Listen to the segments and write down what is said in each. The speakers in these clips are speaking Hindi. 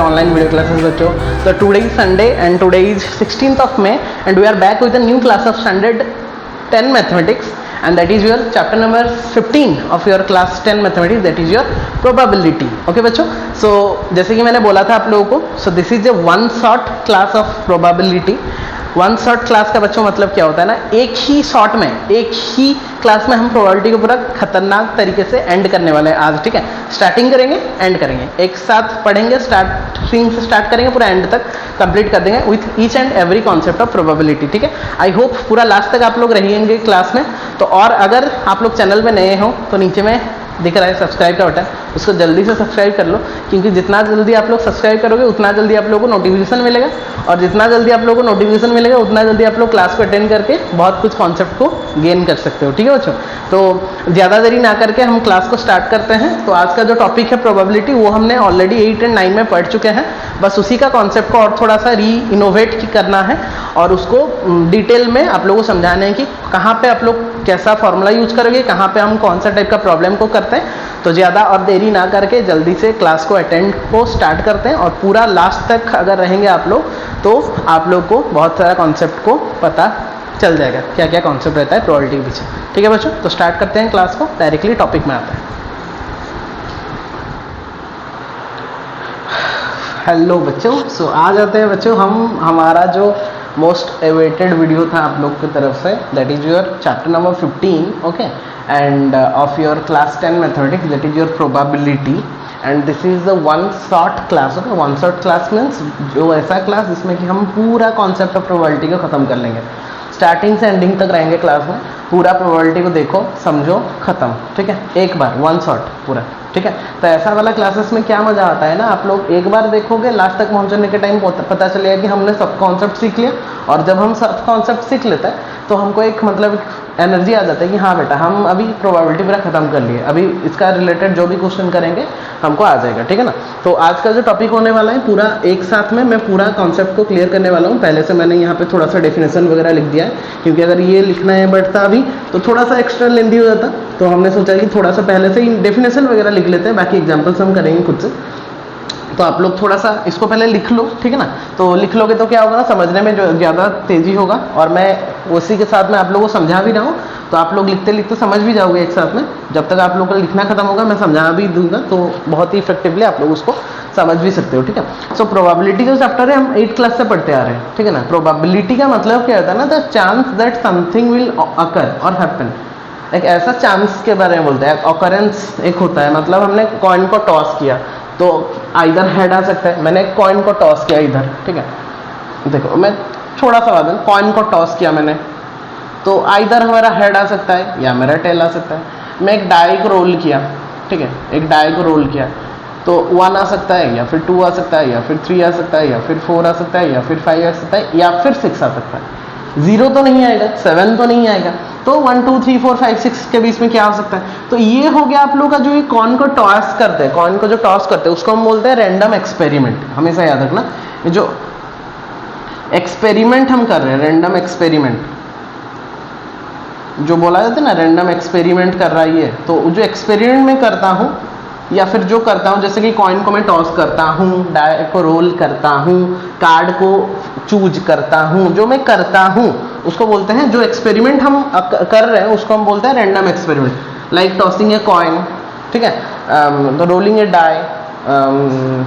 your online video classes बच्चों. So today is Sunday and today is 16th of May and we are back with a new class of standard 10 mathematics and that is your chapter number 15 of your class 10 mathematics, that is your probability. Okay बच्चों, so जैसे कि मैंने बोला था आप लोगों को, so this is a one shot class of probability. One shot class का बच्चों मतलब क्या होता है ना, एक ही शॉट में एक ही क्लास में हम प्रोबेबिलिटी को पूरा खतरनाक तरीके से एंड करने वाले हैं आज. ठीक है, स्टार्टिंग करेंगे एंड करेंगे, एक साथ पढ़ेंगे, स्टार्टिंग से स्टार्ट करेंगे पूरा एंड तक कंप्लीट कर देंगे with each and every concept of probability. ठीक है, आई होप पूरा लास्ट तक आप लोग रहेंगे क्लास में. तो और अगर आप लोग चैनल पे नए हो तो नीचे में दिख रहा है सब्सक्राइब का बटन, उसको जल्दी से सब्सक्राइब कर लो, क्योंकि जितना जल्दी आप लोग सब्सक्राइब करोगे उतना जल्दी आप लोगों को नोटिफिकेशन मिलेगा और जितना जल्दी आप लोगों को नोटिफिकेशन मिलेगा उतना जल्दी आप लोग क्लास को अटेंड करके बहुत कुछ कॉन्सेप्ट को गेन कर सकते हो. ठीक है बच्चों, तो ज़्यादा देरी ना करके हम क्लास को स्टार्ट करते हैं. तो आज का जो टॉपिक है प्रोबेबिलिटी, वो हमने ऑलरेडी 8 और 9 में पढ़ चुके हैं. बस उसी का कॉन्सेप्ट को और थोड़ा सा री इनोवेट करना है और उसको डिटेल में आप लोगों को समझाना है कि कहाँ पे आप लोग कैसा फॉर्मूला यूज करोगे, कहाँ पे हम कौन सा टाइप का प्रॉब्लम को करते हैं. तो ज़्यादा और देरी ना करके जल्दी से क्लास को अटेंड को स्टार्ट करते हैं और पूरा लास्ट तक अगर रहेंगे आप लोग तो आप लोग को बहुत सारा कॉन्सेप्ट को पता चल जाएगा, क्या क्या कॉन्सेप्ट रहता है प्रोबेबिलिटी के पीछे. ठीक है बच्चों, तो स्टार्ट करते हैं क्लास को, डायरेक्टली टॉपिक में आते हैं. हेलो बच्चों, सो आ जाते हैं बच्चों हम हमारा जो मोस्ट अवेटेड वीडियो था आप लोग की तरफ से, that is your chapter number 15 okay end of your class 10 mathematics, that is your probability and this is the one shot class. Okay, one shot class means जो ऐसा क्लास जिसमें कि हम पूरा कॉन्सेप्ट ऑफ प्रोबेबिलिटी को खत्म कर लेंगे, स्टार्टिंग से एंडिंग तक रहेंगे क्लास में, पूरा प्रोबेबिलिटी को देखो समझो खत्म. ठीक है, एक बार वन शॉट पूरा. ठीक है, तो ऐसा वाला क्लासेस में क्या मजा आता है ना, आप लोग एक बार देखोगे लास्ट तक पहुंचने के टाइम पता चलेगा कि हमने सब कॉन्सेप्ट सीख लिया और जब हम सब कॉन्सेप्ट सीख लेते हैं तो हमको एक मतलब एनर्जी आ जाता है कि हाँ बेटा हम अभी प्रोबेबिलिटी पूरा खत्म कर लिए, अभी इसका रिलेटेड जो भी क्वेश्चन करेंगे हमको आ जाएगा. ठीक है ना, तो आज का जो टॉपिक होने वाला है पूरा एक साथ में मैं पूरा कॉन्सेप्ट को क्लियर करने वाला हूँ. पहले से मैंने यहाँ पे थोड़ा सा डेफिनेशन वगैरह लिख दिया है, क्योंकि अगर ये लिखना है बढ़ता अभी तो थोड़ा सा एक्स्ट्रा लेंदी हो जाता, तो हमने सोचा कि थोड़ा सा पहले से ही डेफिनेशन वगैरह लिख लेते हैं, बाकी एग्जाम्पल्स हम करेंगे खुद से. तो आप लोग थोड़ा सा इसको पहले लिख लो. ठीक है ना, तो लिख लोगे तो क्या होगा ना, समझने में जो ज़्यादा तेज़ी होगा और मैं उसी के साथ में आप लोगों को समझा भी रहा हूँ, तो आप लोग लिखते लिखते समझ भी जाओगे एक साथ में. जब तक आप लोग का लिखना खत्म होगा मैं समझा भी दूंगा तो बहुत ही इफेक्टिवली आप लोग उसको समझ भी सकते हो. ठीक है, सो प्रोबेबिलिटी का चैप्टर है, हम 8th क्लास से पढ़ते आ रहे हैं. ठीक है ना, प्रोबेबिलिटी का मतलब क्या होता है ना, the chance that something will occur और हैपन. एक ऐसा चांस के बारे में बोलते हैं, ऑकरेंस एक होता है, मतलब हमने कॉइन को टॉस किया तो आइदर हेड आ सकता है. मैंने कॉइन को टॉस किया इधर, ठीक है, देखो मैं थोड़ा सा बता दूं, कॉइन को टॉस किया मैंने तो आइदर हमारा हेड आ सकता है या मेरा टेल आ सकता है. मैं एक डाई को रोल किया, ठीक है, एक डाई को रोल किया तो 1 आ सकता है या फिर 2 आ सकता है या फिर 3 आ सकता है या फिर 4 आ सकता है या फिर 5 आ सकता है या फिर 6 आ सकता है. 0 तो नहीं आएगा, 7 तो नहीं आएगा, तो 1 2 3 4 5 6 के बीच में क्या हो सकता है. तो ये हो गया आप लोग का जो ये कॉइन को टॉस करते हैं, कॉइन को जो टॉस करते हैं उसको हम बोलते हैं रैंडम एक्सपेरिमेंट. हमेशा याद रखना, ये जो एक्सपेरिमेंट हम कर रहे हैं, रैंडम एक्सपेरिमेंट जो बोला जाता है ना, रैंडम एक्सपेरिमेंट कर रहा है ये, तो जो एक्सपेरिमेंट में करता हूँ या फिर जो करता हूँ, जैसे कि कॉइन को मैं टॉस करता हूँ, डाई को रोल करता हूँ, कार्ड को चूज करता हूँ, जो मैं करता हूँ उसको बोलते हैं, जो एक्सपेरिमेंट हम कर रहे हैं उसको हम बोलते हैं random experiment. Like tossing a coin, ठीक है, तो rolling a die,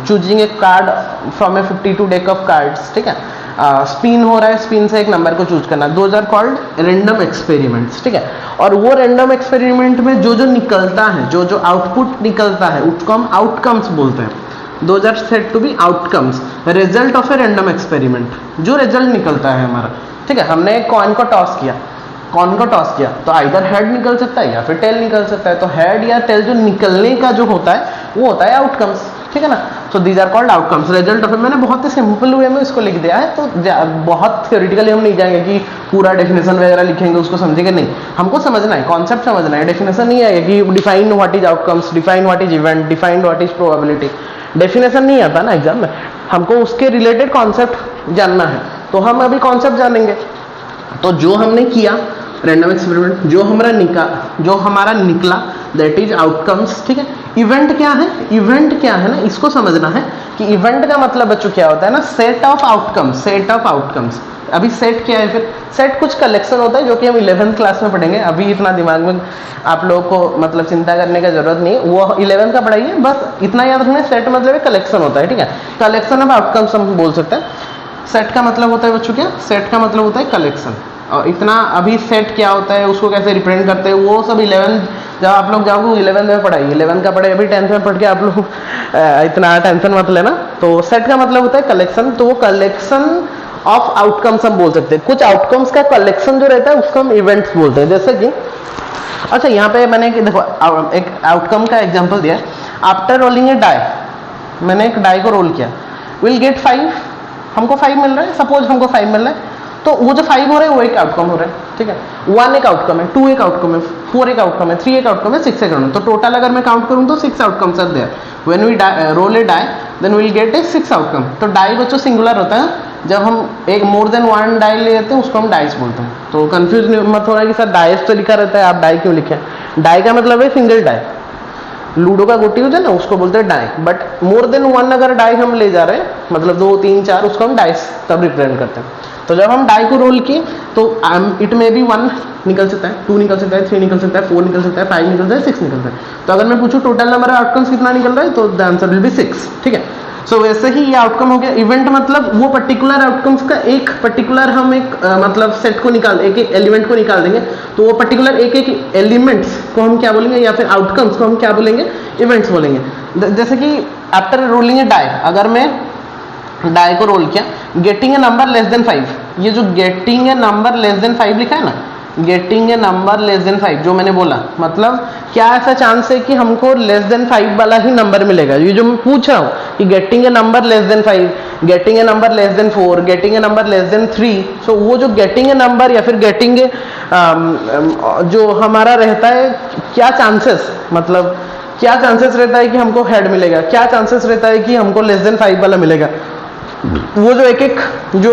choosing a card from a 52 deck of cards. ठीक है, स्पिन हो रहा है, स्पिन से एक नंबर को चूज करना, those are called random experiments. ठीक है, और वो रैंडम एक्सपेरिमेंट में जो जो निकलता है, जो जो आउटपुट निकलता है उसको हम आउटकम्स बोलते हैं. Those are said to be outcomes, result of a random experiment, जो रिजल्ट निकलता है हमारा. ठीक है, हमने एक कॉइन को टॉस किया, कॉइन को टॉस किया तो आइदर हेड निकल सकता है या फिर टेल निकल सकता है. तो हेड या टेल जो निकलने का जो होता है वो होता है आउटकम्स. ठीक है ना, so these are called outcomes, result of. मैंने बहुत ही सिंपल वे में इसको लिख दिया है, तो बहुत थ्योरेटिकली हम नहीं जाएंगे कि पूरा डेफिनेशन वगैरह लिखेंगे उसको समझेंगे, नहीं, हमको समझना है, कॉन्सेप्ट समझना है. डेफिनेशन नहीं आएगा कि define what is outcomes, define what is event, define what is probability. Definition नहीं आता ना एग्जाम में, हमको उसके रिलेटेड कॉन्सेप्ट जानना है. तो हम अभी कॉन्सेप्ट जानेंगे. तो जो हमने किया रैंडम एक्सपेरिमेंट, जो हमारा निकला दैट इज आउटकम्स. ठीक है, इवेंट क्या है, इवेंट क्या है ना, इसको समझना है कि इवेंट का मतलब बच्चों क्या होता है ना, set of outcomes, set of outcomes. अभी सेट क्या है, फिर सेट कुछ कलेक्शन होता है जो कि हम 11th क्लास में पढ़ेंगे, अभी इतना दिमाग में आप लोगों को मतलब चिंता करने का जरूरत नहीं, वो 11th का पढ़ाइए, बस इतना याद रखना, सेट मतलब एक कलेक्शन होता है, ठीक है, कलेक्शन ऑफ आउटकम्स हम बोल सकते हैं। सेट का मतलब होता है बच्चों क्या, सेट का मतलब होता है कलेक्शन। और इतना अभी सेट क्या होता है, उसको कैसे रिप्रेजेंट करते हैं, वो सब 11th जब आप लोग जाओगे 11th में पढ़ाई, 11th का पढ़े, अभी 10th में पढ़ के आप लोग इतना टेंशन मत लेना। तो सेट का मतलब होता है कलेक्शन, तो वो कलेक्शन ऑफ आउटकम्स हम बोल सकते हैं, कुछ आउटकम्स का कलेक्शन जो रहता है उसको हम इवेंट्स बोलते हैं। जैसे कि अच्छा यहाँ पे मैंने देखो एक आउटकम का एग्जांपल दिया, आफ्टर रोलिंग ए डाई, मैंने एक डाई को रोल किया, विल गेट 5, हमको 5 मिल रहा है, सपोज हमको 5 मिल रहा है, तो वो जो 5 हो रहा है वो एक आउटकम हो रहा है, ठीक है, 1 एक आउटकम है, 2 एक आउटकम है, 4 एक आउटकम है, 3 एक आउटकम है, 6 एक आउटकम है, तो टोटल अगर मैं काउंट करूं तो 6 outcomes are there. When we roll a die then will get a 6 outcome. तो डाई बच्चों सिंगुलर होता है, जब हम एक मोर देन 1 डाई ले लेते हैं उसको हम डाइस बोलते हैं। तो कंफ्यूज मत हो रहा है कि सर डाइस तो लिखा रहता है, आप डाई क्यों लिखे। डाई का मतलब है सिंगल डाई, लूडो का गोटी होता है ना उसको बोलते हैं डाई, बट मोर देन 1 अगर डाई हम ले जा रहे हैं, मतलब 2 3 4, उसको हम डाइस तब रिप्रेजेंट करते हैं। तो जब हम डाई को रोल किए तो इट में भी 1 निकल सकता है, 2 निकल सकता है, 3 निकल सकता है, 4 निकल सकता है, 5 निकल सकता है, 6 निकल सकता है। तो अगर मैं पूछूं टोटल नंबर ऑफ आउटकम्स कितना निकल रहा है, तो द आंसर विल बी 6, ठीक है। सो वैसे ही ये आउटकम हो गया। इवेंट मतलब वो पर्टिकुलर आउटकम्स का एक पर्टिकुलर हम एक मतलब सेट को निकाल, एक एक एलिमेंट को निकाल देंगे, तो वो पर्टिकुलर एक एक एलिमेंट्स को हम क्या बोलेंगे, या फिर आउटकम्स को हम क्या बोलेंगे, इवेंट्स बोलेंगे। जैसे कि आफ्टर रोलिंग ए डाई, अगर मैं डाई को रोल किया, getting a number less then 5, ये जो getting a number less then 5 लिखा है ना, getting a number less then 5 जो मैंने बोला, मतलब क्या ऐसा चांस है कि हमको लेस देन 5 वाला ही नंबर मिलेगा। ये जो मैं पूछ रहा हूँ कि getting a number less then 5, getting a number less then 4, getting a number less then 3, सो वो जो गेटिंग ए नंबर या फिर गेटिंग ए जो हमारा रहता है, क्या चांसेस, मतलब क्या चांसेस रहता है कि हमको हेड मिलेगा, क्या चांसेस रहता है कि हमको लेस देन 5 वाला मिलेगा, वो जो एक एक जो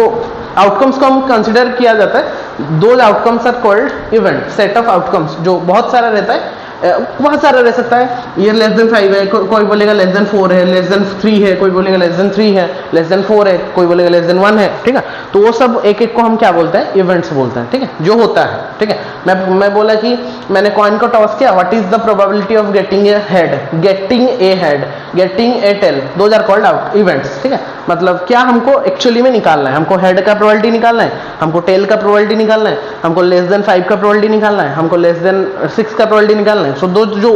आउटकम्स को हम कंसिडर किया जाता है, दो outcomes are called event, set of outcomes, जो बहुत सारा रहता है, बहुत सारा रह सकता है। ये लेस देन 5 है, कोई बोलेगा लेस देन 4 है, लेस देन 3 है, कोई बोलेगा लेस देन 3 है, लेस देन 4 है, कोई बोलेगा लेस देन 1 है, ठीक है। तो वो सब एक एक को हम क्या बोलते हैं, इवेंट्स बोलते हैं, ठीक है, जो होता है, ठीक है। मैं बोला कि मैंने कॉइन को टॉस किया, what is the probability of getting a head, getting a head, getting a tail, those are called out events, ठीक है। मतलब क्या हमको एक्चुअली में निकालना है, हमको हेड का प्रोबेबिलिटी निकालना है, हमको टेल का प्रोबेबिलिटी निकालना है, हमको लेस देन 5 का प्रोबेबिलिटी निकालना है, हमको लेस देन 6 का प्रोबेबिलिटी निकालना है। सो दो जो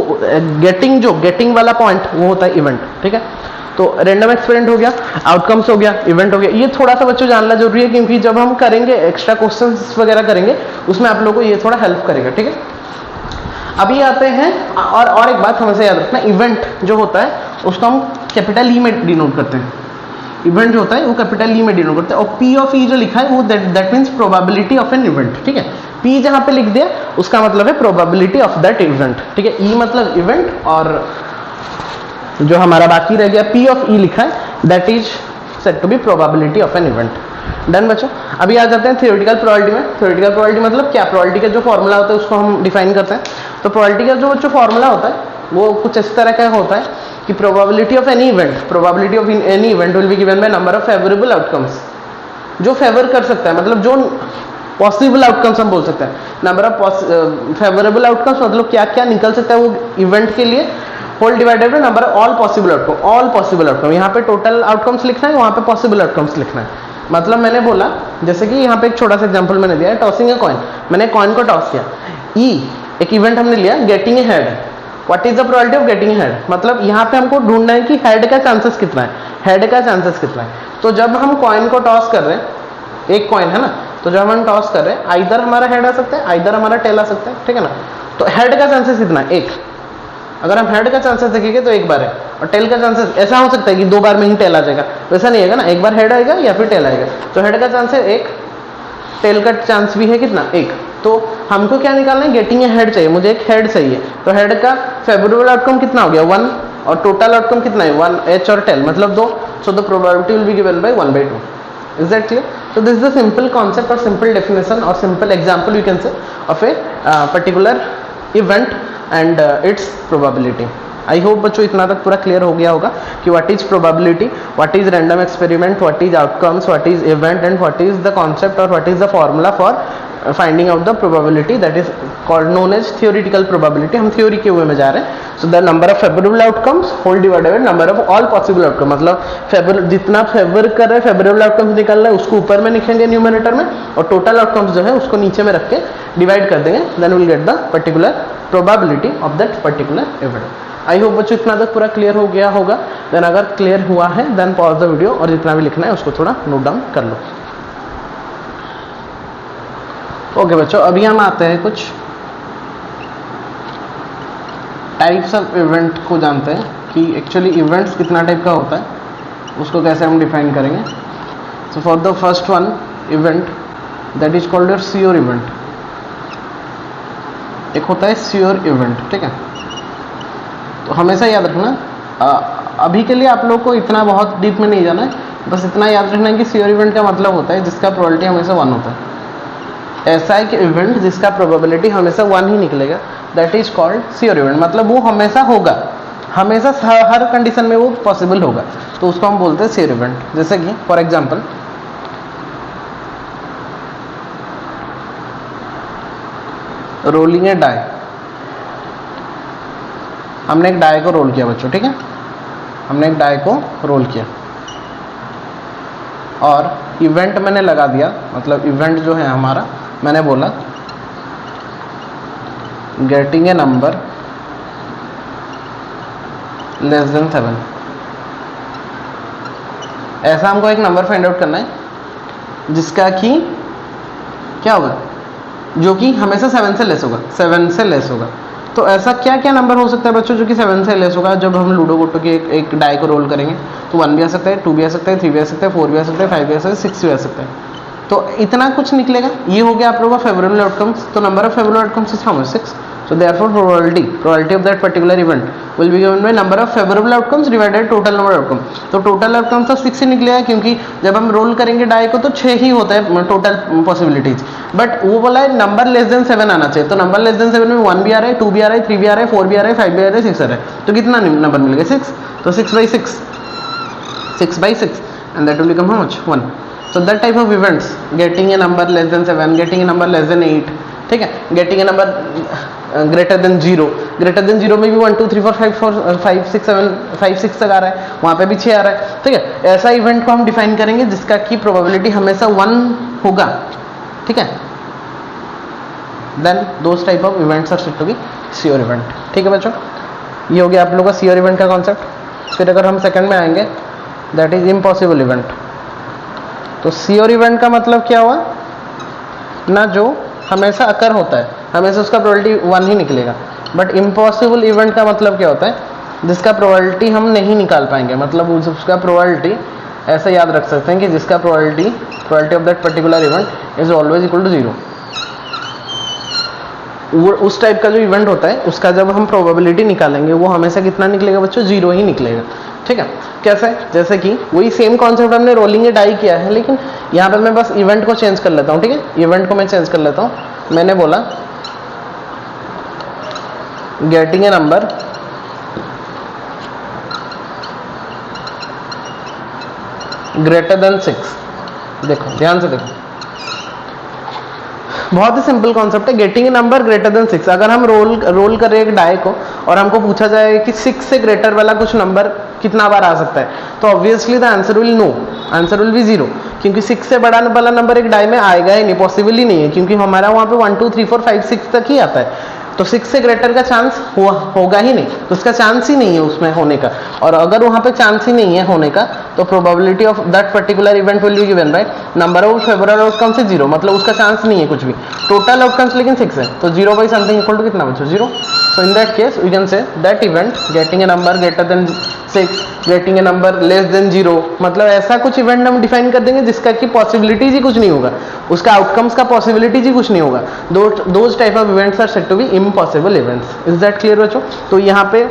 गेटिंग वाला पॉइंट वो होता है इवेंट, ठीक है। तो रैंडम एक्सपेरिमेंट हो गया, आउटकम्स हो गया, इवेंट हो गया। ये थोड़ा सा बच्चों जानना जरूरी है, क्योंकि जब हम करेंगे एक्स्ट्रा क्वेश्चंस वगैरह करेंगे उसमें आप लोगों को ये थोड़ा हेल्प करेगा, ठीक है। अभी आते हैं और एक बात हमेशा याद रखना, इवेंट जो होता है उसको हम कैपिटल ई में डिनोट करते हैं। इवेंट जो होता है वो कैपिटल ई में डिनोट करते हैं, और पी ऑफ ई जो लिखा है वो that means probability of an event, ठीक है। पी जहां पे लिख दिया उसका मतलब है प्रोबेबिलिटी ऑफ दैट इवेंट, ठीक है। ई मतलब इवेंट, और जो हमारा बाकी रह गया पी ऑफ ई लिखा है, that is said to be probability of an event. Done बच्चों। अभी आ जाते हैं थ्योरेटिकल प्रोबेबिलिटी में। थ्योरेटिकल प्रोबेबिलिटी मतलब क्या, प्रोबेबिलिटी का जो फॉर्मूला होता है उसको हम डिफाइन करते हैं। तो प्रोबेबिलिटी का जो बच्चों फॉर्मूला होता है वो कुछ इस तरह का होता है कि probability of any event, probability of any event will B given bye number of favourable outcomes, जो फेवर कर सकता है, मतलब जो पॉसिबल आउटकम्स हम बोल सकते हैं। नंबर ऑफ फेवरेबल आउटकम्स मतलब क्या क्या निकल सकता है वो इवेंट के लिए, whole divided by number all possible outcome, all possible outcome. यहाँ पे टोटल आउटकम्स लिखना है, वहाँ पे पॉसिबल आउटकम्स लिखना है। मतलब मैंने बोला, जैसे कि यहाँ पे एक छोटा सा एग्जांपल मैंने दिया है, टॉसिंग ए कॉइन, मैंने कॉइन को टॉस किया, ई एक इवेंट हमने लिया, getting a head, what is the probability of getting a head, मतलब यहाँ पे हमको ढूंढना है कि हेड का चांसेस कितना है, हेड का चांसेस कितना है। तो जब हम कॉइन को टॉस कर रहे हैं, एक कॉइन है ना, तो जब हम टॉस कर रहे हैं आइदर हमारा हेड आ सकता है, आइदर हमारा टेल आ सकता है, ठीक है ना। तो हेड का चांसेस कितना है, एक। अगर हम हेड का चांसेस देखेंगे तो एक बार है, और टेल का चांसेस ऐसा हो सकता है कि 2 बार में ही टेल आ जाएगा, वैसा नहीं है ना, एक बार हेड आएगा या फिर टेल आएगा। तो हेड का चांस है एक, टेल का चांस भी है कितना, एक। तो हमको क्या निकालना है, गेटिंग ए हेड चाहिए, मुझे एक हेड चाहिए। तो हेड का फेवरेबल आउटकम कितना हो गया, 1, और टोटल आउटकम कितना है, 1, एच और टेल मतलब 2। So the probability will be given bye 1/2। Is that clear? So this is the simple concept or simple definition or simple example you can say of a particular event and its probability. I hope बच्चों इतना तक पूरा क्लियर हो गया होगा कि what is probability, what is random experiment, what is outcomes, what is event and what is the concept और what is the formula for finding out the probability, that is called known as theoretical probability. हम थ्योरी के वे में जा रहे हैं। So the number of favourable outcomes whole divided by number of all possible outcome, मतलब जितना फेवर कर रहे हैं फेवरेबल आउटकम्स निकल रहा है उसको ऊपर में लिखेंगे न्यूमरेटर में और टोटल आउटकम्स जो है उसको नीचे में रख के डिवाइड कर देंगे, then will get the particular probability of that particular event. I hope बच्चों इतना तक पूरा क्लियर हो गया होगा। देन अगर क्लियर हुआ है देन पॉज द वीडियो और जितना भी लिखना है उसको थोड़ा नोट डाउन कर लो। ओके बच्चों, अभी हम आते हैं कुछ टाइप्स ऑफ इवेंट को जानते हैं कि एक्चुअली इवेंट्स कितना टाइप का होता है, उसको कैसे हम डिफाइन करेंगे। So for the first one event that is called your sure event. एक होता है श्योर इवेंट, ठीक है। तो हमेशा याद रखना, अभी के लिए आप लोग को इतना बहुत डीप में नहीं जाना है, बस इतना याद रखना है कि श्योर इवेंट का मतलब होता है जिसका प्रोबेबिलिटी हमेशा 1 होता है। ऐसा है कि इवेंट जिसका प्रोबेबिलिटी हमेशा 1 ही निकलेगा, that is called sure event, मतलब वो हमेशा होगा, हमेशा हर कंडीशन में वो पॉसिबल होगा, तो उसको हम बोलते हैं श्योर इवेंट। जैसे कि for example rolling a die, हमने एक डाई को रोल किया बच्चों, ठीक है, हमने एक डाई को रोल किया और इवेंट मैंने लगा दिया, मतलब इवेंट जो है हमारा, मैंने बोला getting a number less then 7। ऐसा हमको एक नंबर फाइंड आउट करना है जिसका कि क्या होगा, जो कि हमेशा 7 से लेस होगा, 7 से लेस होगा। तो ऐसा क्या क्या नंबर हो सकता है बच्चों जो कि 7 से लेस होगा। जब हम लूडो गोटो की एक डाई को रोल करेंगे तो 1 भी आ सकता है, 2 भी आ सकता है, 3 भी आ सकता है, 4 भी आ सकता है, 5 भी आ सकता है, 6 भी आ सकता है। तो इतना कुछ निकलेगा। ये हो गया आप लोगों का फेवरेबल आउटकम्स। तो number of favourable outcomes is how much, 6। So therefore probability of that particular event will be given by number of favorable outcomes divided total number of outcomes। तो total outcomes तो 6 ही निकलेगा, क्योंकि जब हम रोल करेंगे डाई को तो 6 ही होता है टोटल पॉसिबिलिटीज, बट वो बोला है नंबर लेस देन 7 आना चाहिए। तो नंबर लेस देन 7 में 1 भी आ रहा है, 2 भी आ रहा है, 3 भी आ रहा है, 4 भी आ रहा है, 5 भी आ रहा है, 6 आ रहा है। तो कितना नंबर मिलेगा, 6। तो 6/6, 6/6 and that will become how much, 1। So that type of events, getting a number less than 7, getting a number less than 8, ठीक है, getting a number greater then 0, greater than 0 में भी 1 2 3 4 5 6 7 5 6 तक आ रहा है, वहाँ पे भी 6 आ रहा है, ठीक है। ऐसा इवेंट को हम डिफाइन करेंगे जिसका की प्रोबेबिलिटी हमेशा 1 होगा, ठीक है। Then those type of events are said to be sure event, ठीक है बच्चों। ये हो गया आप लोगों का श्योर इवेंट का कॉन्सेप्ट। फिर अगर हम सेकंड में आएंगे दैट इज इम्पॉसिबल इवेंट। तो श्योर इवेंट का मतलब क्या हुआ ना, जो हमेशा अकर होता है, हमेशा उसका प्रोबेबिलिटी 1 ही निकलेगा। बट इम्पॉसिबल इवेंट का मतलब क्या होता है, जिसका प्रोबेबिलिटी हम नहीं निकाल पाएंगे, मतलब उसका प्रोबेबिलिटी ऐसा याद रख सकते हैं कि जिसका probability of that particular event is always equal to 0। वो उस टाइप का जो इवेंट होता है उसका जब हम प्रोबेबिलिटी निकालेंगे वो हमेशा कितना निकलेगा बच्चों, 0 ही निकलेगा, ठीक है। कैसे, जैसे कि वही सेम कॉन्सेप्ट हमने रोलिंग ए डाई किया है, लेकिन यहाँ पे मैं बस इवेंट को चेंज कर लेता हूँ, ठीक है। इवेंट को मैं चेंज कर लेता हूँ। मैंने बोला getting a number greater than 6। देखो ध्यान से देखो, बहुत ही सिंपल कॉन्सेप्ट है, getting a number greater than 6। अगर हम रोल कर रहे हैं एक डाई को और हमको पूछा जाए कि 6 से ग्रेटर वाला कुछ नंबर कितना बार आ सकता है, तो obviously the answer will no, answer will be 0, क्योंकि 6 से बड़ा वाला नंबर एक डाई में आएगा ही नहीं, पॉसिबल ही नहीं है, क्योंकि हमारा वहाँ पे 1 2 3 4 5 6 तक ही आता है। तो 6 से ग्रेटर का चांस होगा ही नहीं, तो उसका चांस ही नहीं है उसमें होने का। और अगर वहाँ पे चांस ही नहीं है होने का, तो probability of that particular event will B given bye number of favourable outcomes is 0, मतलब उसका चांस नहीं है कुछ भी। टोटल आउटकम्स लेकिन 6 है, तो 0 बाई समथिंग इक्वल टू कितना बच्चों, 0। So in that case we can say that event getting a number greater than 6, getting a number less than 0, मतलब ऐसा कुछ इवेंट हम डिफाइन कर देंगे जिसका की पॉसिबिलिटीज ही कुछ नहीं होगा, उसका आउटकम्स का पॉसिबिलिटीज ही कुछ नहीं होगा। Those type of events are said to be impossible events. Is that clear बच्चों। तो यहाँ पे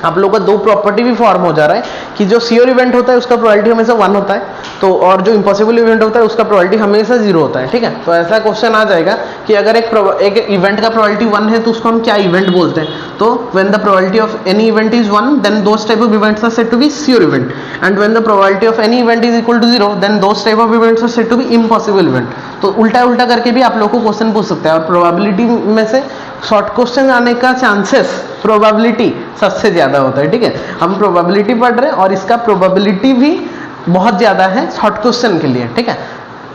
आप लोगों का दो प्रॉपर्टी भी फॉर्म हो जा रहा है कि जो श्योर इवेंट होता है उसका प्रोबेबिलिटी हमेशा 1 होता है, तो और जो इम्पॉसिबल इवेंट होता है उसका प्रोबेबिलिटी हमेशा 0 होता है, ठीक है। तो ऐसा क्वेश्चन आ जाएगा कि अगर एक इवेंट का प्रोबेबिलिटी 1 है तो उसको हम क्या इवेंट बोलते हैं, तो when the probability of any event is 1 then those type of events are said to be sure event, and when the probability of any event is equal to 0 then those type of events are said to be impossible event. तो उल्टा उल्टा करके भी आप लोगों को क्वेश्चन पूछ सकते हैं, और प्रोबेबिलिटी में से शॉर्ट क्वेश्चन आने का चांसेस प्रोबेबिलिटी सबसे ज्यादा होता है, ठीक है। हम प्रोबेबिलिटी पढ़ रहे हैं और इसका प्रोबेबिलिटी भी बहुत ज्यादा है शॉर्ट क्वेश्चन के लिए, ठीक है।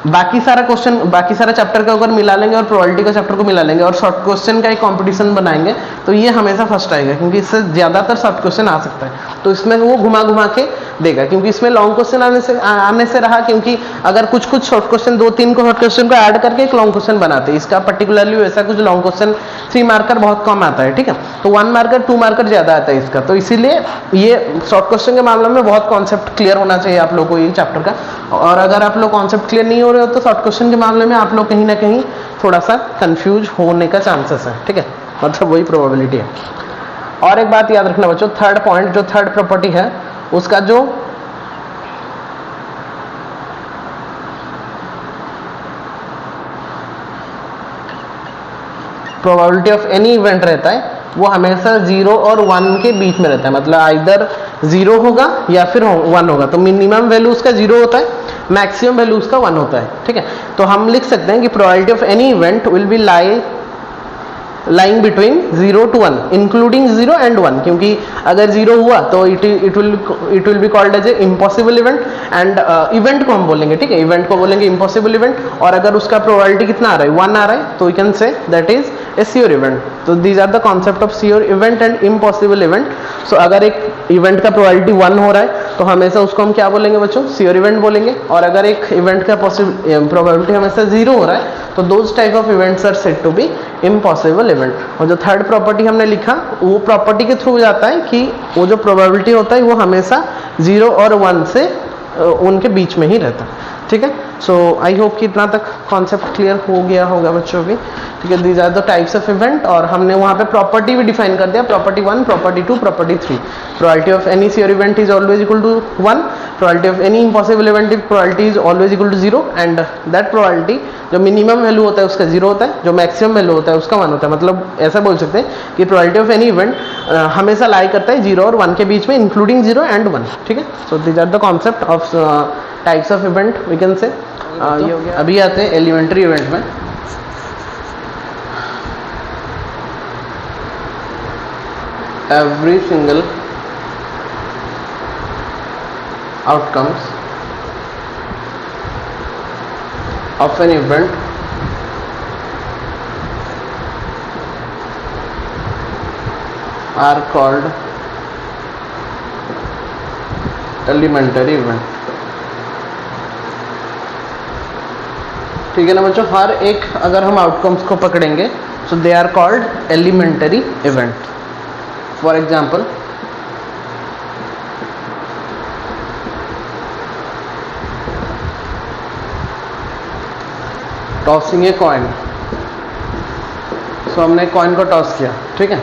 बाकी सारा चैप्टर का अगर मिला लेंगे और प्रोबेबिलिटी का चैप्टर को मिला लेंगे और शॉर्ट क्वेश्चन का एक कंपटीशन बनाएंगे तो ये हमेशा फर्स्ट आएगा, क्योंकि इससे ज्यादातर शॉर्ट क्वेश्चन आ सकता है। तो इसमें वो घुमा घुमा के देगा, क्योंकि इसमें लॉन्ग क्वेश्चन आने से रहा, क्योंकि अगर कुछ शॉर्ट क्वेश्चन 2-3 को शॉर्ट क्वेश्चन को ऐड करके एक लॉन्ग क्वेश्चन बनाते हैं, इसका पर्टिकुलरली वैसा कुछ लॉन्ग क्वेश्चन 3 मार्कर बहुत कम आता है, ठीक है। तो 1 मार्कर 2 मार्कर ज्यादा आता है इसका, तो इसीलिए ये शॉर्ट क्वेश्चन के मामले में बहुत कॉन्सेप्ट क्लियर होना चाहिए आप लोगों को ये चैप्टर का। और अगर आप लोग कॉन्सेप्ट क्लियर नहीं हो रहे हो तो शॉर्ट क्वेश्चन के मामले में आप लोग कहीं ना कहीं थोड़ा सा कंफ्यूज होने का चांसेस है, ठीक है, मतलब वही प्रोबेबिलिटी है। और एक बात याद रखना बच्चों, थर्ड पॉइंट जो थर्ड प्रॉपर्टी है उसका जो प्रोबेबिलिटी ऑफ एनी इवेंट रहता है वो हमेशा 0 और 1 के बीच में रहता है, मतलब आइदर 0 होगा या फिर 1 होगा। तो मिनिमम वैल्यू उसका 0 होता है, मैक्सिमम वैल्यू उसका 1 होता है, ठीक है। तो हम लिख सकते हैं कि probability of any event will be lying between 0 to 1 including 0 and 1, क्योंकि अगर 0 हुआ तो it will be called as a impossible event, and event को हम बोलेंगे, ठीक है, इवेंट को बोलेंगे इम्पॉसिबल इवेंट। और अगर उसका प्रोबेबिलिटी कितना आ रहा है 1 आ रहा है तो we can say that is a sure event. तो these are the concept of sure event and impossible event. So अगर एक इवेंट का प्रोबेबिलिटी 1 हो रहा है तो हमेशा उसको हम क्या बोलेंगे बच्चों, श्योर इवेंट बोलेंगे। और अगर एक इवेंट का प्रोबेबिलिटी हमेशा 0 हो रहा है तो those type of events are said to be impossible event. और जो थर्ड प्रॉपर्टी हमने लिखा वो प्रॉपर्टी के थ्रू जाता है कि वो जो प्रोबेबिलिटी होता है वो हमेशा 0 और 1 से उनके बीच में ही रहता है, ठीक है। सो आई होप कि इतना तक कॉन्सेप्ट क्लियर हो गया होगा बच्चों भी, ठीक है। These are the types of event, और हमने वहाँ पे प्रॉपर्टी भी डिफाइन कर दिया, property 1, property 2, property 3। Probability of any sure event is always equal to 1, probability of any impossible event probability is always equal to 0, and that probability जो मिनिमम वैल्यू होता है उसका 0 होता है, जो मैक्सिमम वैल्यू होता है उसका 1 होता है। मतलब ऐसा बोल सकते हैं कि प्रोबेबिलिटी ऑफ एनी इवेंट हमेशा लाई करता है 0 और 1 के बीच में, इंक्लूडिंग 0 and 1, ठीक है। So these are the concept of types of event we can say. ये हो गया। अभी आते हैं एलिमेंट्री इवेंट में। Every single outcomes of an event are called elementary event, ठीक है ना बच्चों। हर एक अगर हम आउटकम्स को पकड़ेंगे so they are called elementary event. For example, tossing a coin. So हमने कॉइन को टॉस किया, ठीक है,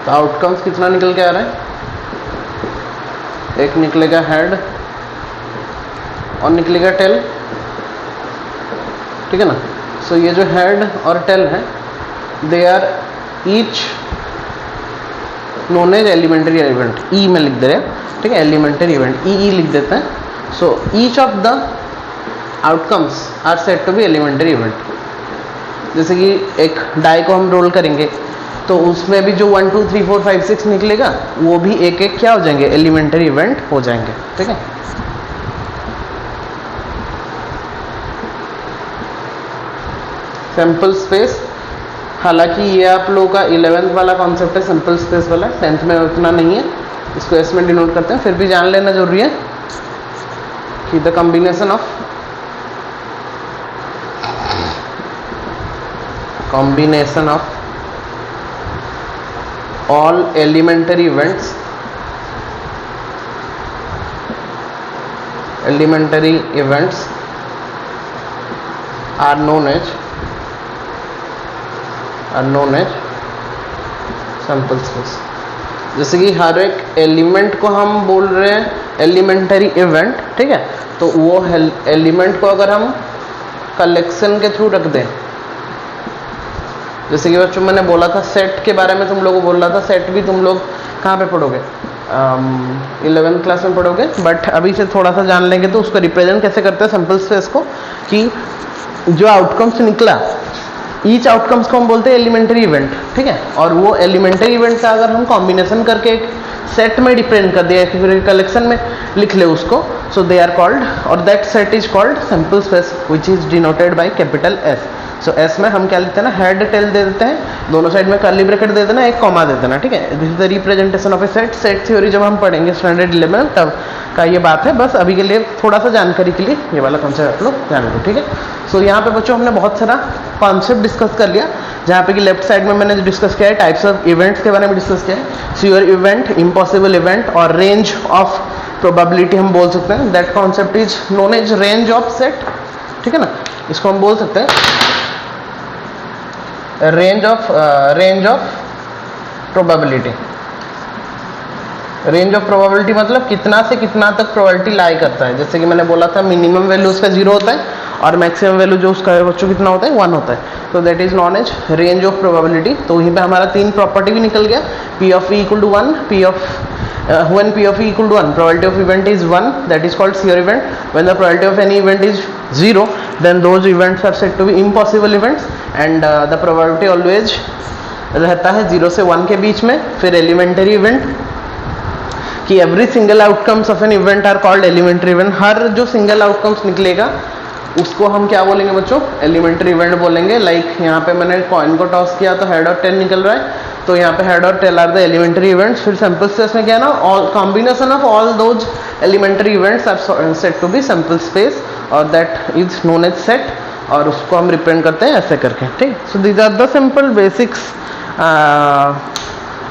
तो आउटकम्स कितना निकल के आ रहा है, एक निकलेगा हेड और निकलेगा टेल, ठीक है ना। सो ये जो हेड और टेल है they are each known as elementary event. E में लिख दे रहे हैं, ठीक है, एलिमेंटरी इवेंट ई लिख देते हैं। So each of the outcomes are said to be elementary event. जैसे कि एक डाई को हम रोल करेंगे तो उसमें भी जो 1 2 3 4 5 6 निकलेगा वो भी एक एक क्या हो जाएंगे, एलिमेंटरी इवेंट हो जाएंगे, ठीक है। सैंपल स्पेस, हालांकि ये आप लोगों का 11th वाला कॉन्सेप्ट है सैंपल स्पेस वाला, 10th में उतना नहीं है, इसको एस में डिनोट करते हैं, फिर भी जान लेना जरूरी है कि the combination of all elementary events are known as sample space. जैसे कि हर एक एलिमेंट को हम बोल रहे हैं एलिमेंटरी इवेंट, ठीक है, तो वो एलिमेंट को अगर हम कलेक्शन के थ्रू रख दें, जैसे कि बच्चों मैंने बोला था सेट के बारे में तुम लोगों को बोल रहा था, सेट भी तुम लोग कहाँ पे पढ़ोगे, 11th क्लास में पढ़ोगे, बट अभी से थोड़ा सा जान लेंगे तो उसको रिप्रेजेंट कैसे करते हैं सैंपल स्पेस को, कि जो आउटकम्स निकला ईच आउटकम्स को हम बोलते हैं एलिमेंटरी इवेंट, ठीक है, और वो एलिमेंटरी इवेंट का अगर हम कॉम्बिनेशन करके एक सेट में रिप्रेजेंट कर दिया फिर कलेक्शन में लिख ले उसको, सो दे आर कॉल्ड, और that set is called sample space which is denoted by capital S. So S में हम क्या लिखते हैं ना, हेड टेल दे देते हैं, दोनों साइड में कर्ली ब्रैकेट दे देना, एक कॉमा दे देना, ठीक है। This is the representation of A set. Set theory जब हम पढ़ेंगे स्टैंडर्ड 11 तब का ये बात है, बस अभी के लिए थोड़ा सा जानकारी के लिए ये वाला कॉन्सेप्ट आप लोग जान लो, ठीक है। सो यहाँ पे बच्चों हमने बहुत सारा कॉन्सेप्ट डिस्कस कर लिया, जहाँ पे कि लेफ्ट साइड में मैंने डिस्कस किया है टाइप्स ऑफ इवेंट्स के बारे में डिस्कस किया है, श्योर इवेंट, इम्पॉसिबल इवेंट और रेंज ऑफ प्रोबेबिलिटी हम बोल सकते हैं, that concept is known as range of set, ठीक है ना, इसको हम बोल सकते हैं range of probability. Range of probability मतलब कितना से कितना तक प्रोबेबिलिटी लाई करता है, जैसे कि मैंने बोला था मिनिमम वैल्यू उसका 0 होता है और मैक्सिमम वैल्यू जो उसका बच्चों कितना होता है 1 होता है, तो that is known as range of probability. तो वहीं पे हमारा 3 प्रॉपर्टी भी निकल गया, P of E equal to 1, when P of E equal to 1 probability of event is 1, that is called sure event. When the probability of any event is 0, then those events are said to be impossible events, and the probability always रहता है 0 से 1 के बीच में। फिर एलिमेंटरी इवेंट कि every single outcomes of an event are called elementary event, हर जो सिंगल आउटकम्स निकलेगा उसको हम क्या बोलेंगे बच्चों, एलिमेंटरी इवेंट बोलेंगे। लाइक यहाँ पे मैंने कॉइन को टॉस किया तो हेड और टेल निकल रहा है, तो यहाँ पे हेड और tail are the elementary events. फिर सैंपल स्पेस में क्या है ना, all combination of all those elementary events are set to be sample space और that is known as set, और उसको हम रिप्रेजेंट करते हैं ऐसे करके, ठीक। So these are the simple basics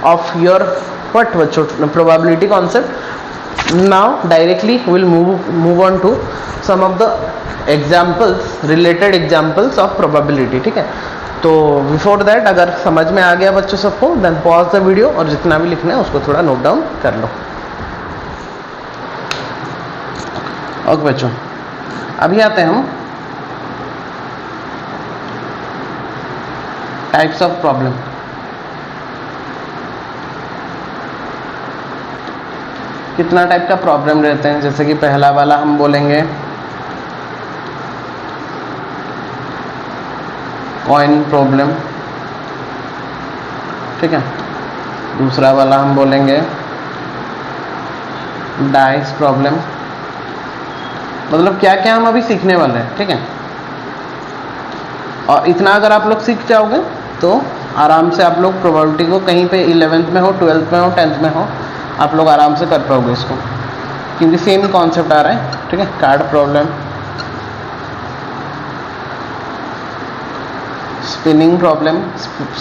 of your what बच्चों probability concept. Now directly will move on to some of the examples, related examples of probability, ठीक है। तो बिफोर दैट अगर समझ में आ गया बच्चों सबको, देन पॉज द वीडियो और जितना भी लिखना है उसको थोड़ा नोट डाउन कर लो। ओके बच्चों, अभी आते हैं हम टाइप्स ऑफ प्रॉब्लम। कितना टाइप का प्रॉब्लम रहते हैं, जैसे कि पहला वाला हम बोलेंगे कॉइन प्रॉब्लम, ठीक है। दूसरा वाला हम बोलेंगे डाइस प्रॉब्लम। मतलब क्या क्या हम अभी सीखने वाले हैं, ठीक है। और इतना अगर आप लोग सीख जाओगे तो आराम से आप लोग प्रोबेबिलिटी को कहीं पे 11th में हो, 12th में हो, 10th में हो, आप लोग आराम से कर पाओगे इसको, क्योंकि सेम कॉन्सेप्ट आ रहा है, ठीक है। Card problem, spinning problem,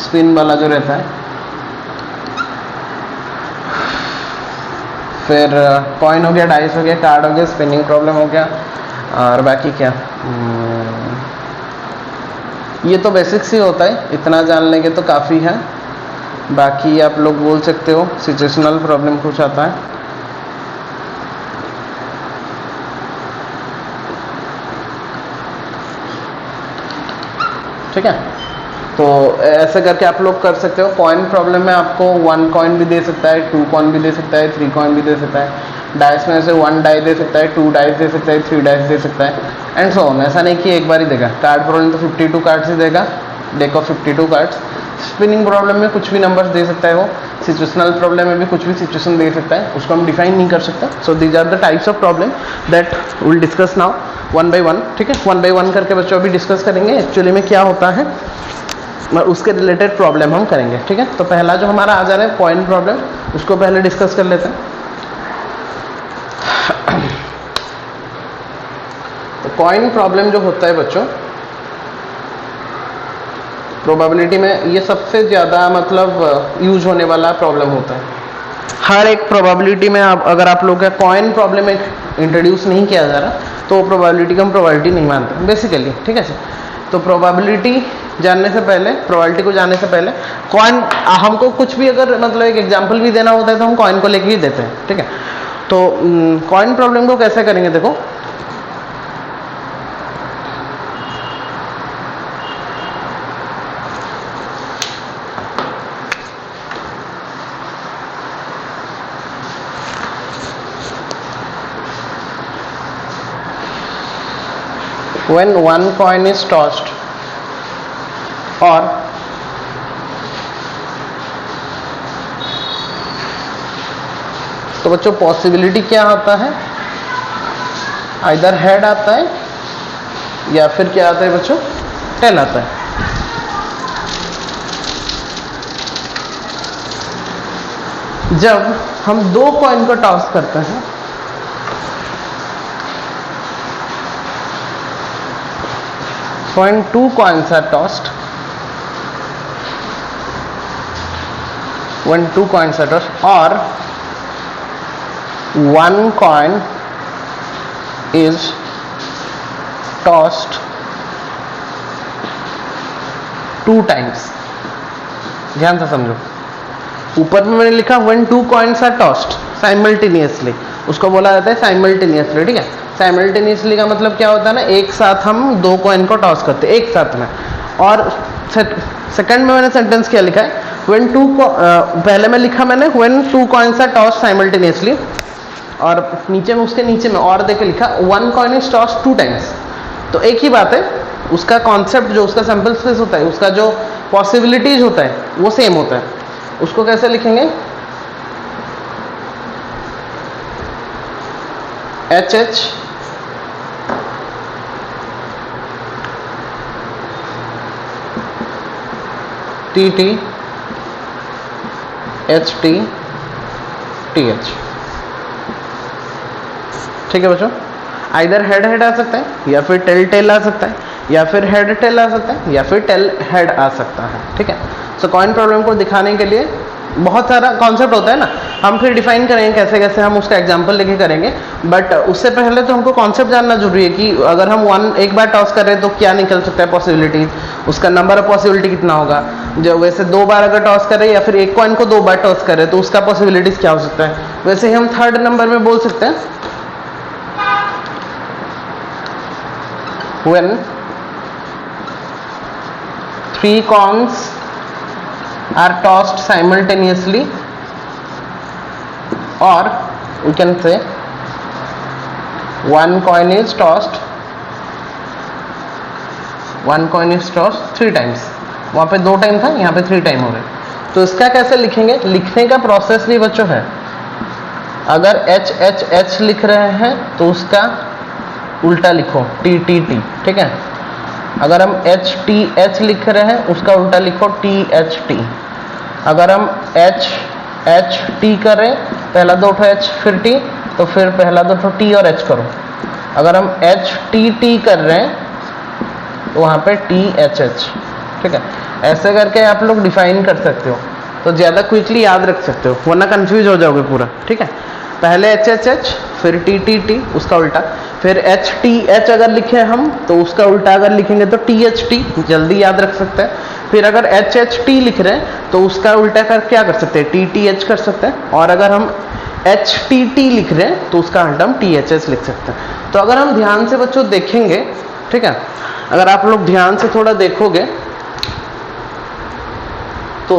spin वाला जो रहता है, फिर कॉइन हो गया, डाइस हो गया, कार्ड हो गया, स्पिनिंग प्रॉब्लम हो गया, और बाकी क्या, ये तो बेसिक्स ही होता है, इतना जान लेंगे तो काफ़ी है। बाकी आप लोग बोल सकते हो सिचुएशनल प्रॉब्लम कुछ आता है, ठीक है। तो ऐसे करके आप लोग कर सकते हो। कॉइन प्रॉब्लम में आपको 1 कॉइन भी दे सकता है, 2 कॉइन भी दे सकता है, 3 कॉइन भी दे सकता है। डाइस में से 1 डाई दे सकता है, 2 डाइस दे सकता है, 3 डाइस दे सकता है, एंड सो ऑन। ऐसा नहीं कि एक बार ही देगा। कार्ड प्रॉब्लम तो 52 कार्ड्स ही देगा, deck of 52 cards. Spinning problem में कुछ भी नंबर्स दे सकता है वो। सिचुएशनल प्रॉब्लम में भी कुछ भी सिचुएशन दे सकता है, उसको हम डिफाइन नहीं कर सकते। So these are the types of problem that will discuss now 1 by 1, ठीक है। 1 by 1 करके बच्चों अभी डिस्कस करेंगे एक्चुअली में क्या होता है, उसके रिलेटेड प्रॉब्लम हम करेंगे, ठीक है। तो पहला जो हमारा आ जा रहा है कॉइन प्रॉब्लम, उसको पहले डिस्कस कर लेते हैं। तो कॉइन प्रॉब्लम जो होता है बच्चों प्रोबेबिलिटी में, ये सबसे ज़्यादा मतलब यूज होने वाला प्रॉब्लम होता है। हर एक प्रोबेबिलिटी में अगर आप लोग का कॉइन प्रॉब्लम इंट्रोड्यूस नहीं किया जा रहा तो प्रोबेबिलिटी को हम प्रोबेबिलिटी नहीं मानते बेसिकली, ठीक है। तो प्रोबेबिलिटी जानने से पहले, प्रोबेबिलिटी को जानने से पहले कॉइन, हमको कुछ भी अगर मतलब एक एग्जांपल भी देना होता है तो हम कॉइन को लेके ही देते हैं, ठीक है। तो कॉइन प्रॉब्लम को कैसे करेंगे, देखो when one coin is tossed or तो बच्चों पॉसिबिलिटी क्या आता है, आइदर हेड आता है या फिर क्या आता है बच्चों, टेल आता है। जब हम दो कॉइन को टॉस करते हैं when two coins are tossed, when two coins are tossed or one coin is tossed two times, ध्यान से समझो, ऊपर में मैंने लिखा when two coins are tossed simultaneously, उसको बोला जाता है साइमल्टेनियसली, ठीक है। साइमल्टेनियसली का मतलब क्या होता है ना, एक साथ हम दो कॉइन को टॉस करते हैं एक साथ में। और सेकंड में मैंने सेंटेंस क्या लिखा है, व्हेन टू, पहले में लिखा मैंने when two coins are toss simultaneously, और नीचे में उसके नीचे में और देके लिखा one coin is toss two times. तो एक ही बात है, उसका कॉन्सेप्ट जो उसका सैंपल स्पेस होता है, उसका जो पॉसिबिलिटीज होता है वो सेम होता है। उसको कैसे लिखेंगे, H H T T H T T H, ठीक है बच्चों। आइदर हेड हेड आ सकता है या फिर टेल टेल आ सकता है या फिर हेड टेल आ सकता है या फिर टेल हेड आ सकता है, ठीक है। सो कॉइन प्रॉब्लम को दिखाने के लिए बहुत सारा कॉन्सेप्ट होता है ना, हम फिर डिफाइन करेंगे कैसे कैसे हम उसका एग्जांपल लेके करेंगे, बट उससे पहले तो हमको कॉन्सेप्ट जानना जरूरी है कि अगर हम एक बार टॉस कर रहे हैं तो क्या निकल सकता है पॉसिबिलिटीज, उसका नंबर ऑफ पॉसिबिलिटी कितना होगा। जो वैसे दो बार अगर टॉस कर रहे हैं या फिर एक कॉइन को दो बार टॉस कर रहे हैं तो उसका पॉसिबिलिटीज क्या हो सकता है। वैसे ही हम थर्ड नंबर में बोल सकते हैं when three coins are tossed simultaneously, or we can say one coin is tossed three times। वहां पे दो टाइम था, यहाँ पे थ्री टाइम हो रहे। तो इसका कैसे लिखेंगे, लिखने का प्रोसेस भी बच्चों है। अगर एच एच एच लिख रहे हैं तो उसका उल्टा लिखो टी टी टी, ठीक है। अगर हम एच टी एच लिख रहे हैं उसका उल्टा लिखो टी एच टी। अगर हम एच एच टी कर रहे हैं, पहला दो ठो एच फिर टी, तो फिर पहला दो ठो टी और एच करो। अगर हम एच टी टी कर रहे हैं तो वहाँ पे टी एच एच, ठीक है। ऐसे करके आप लोग डिफाइन कर सकते हो तो ज़्यादा क्विकली याद रख सकते हो, वरना कंफ्यूज हो जाओगे पूरा, ठीक है। पहले एच एच एच फिर टी टी टी, उसका उल्टा, फिर एच टी एच अगर लिखे हम तो उसका उल्टा अगर लिखेंगे तो टी एच टी, जल्दी याद रख सकते हैं। फिर अगर एच एच टी लिख रहे हैं तो उसका उल्टा कर क्या कर सकते हैं, टी टी एच कर सकते हैं। और अगर हम एच टी टी लिख रहे हैं तो उसका उल्टा हम टी एच एच लिख सकते हैं। तो अगर हम ध्यान से बच्चों देखेंगे, ठीक है, अगर आप लोग ध्यान से थोड़ा देखोगे तो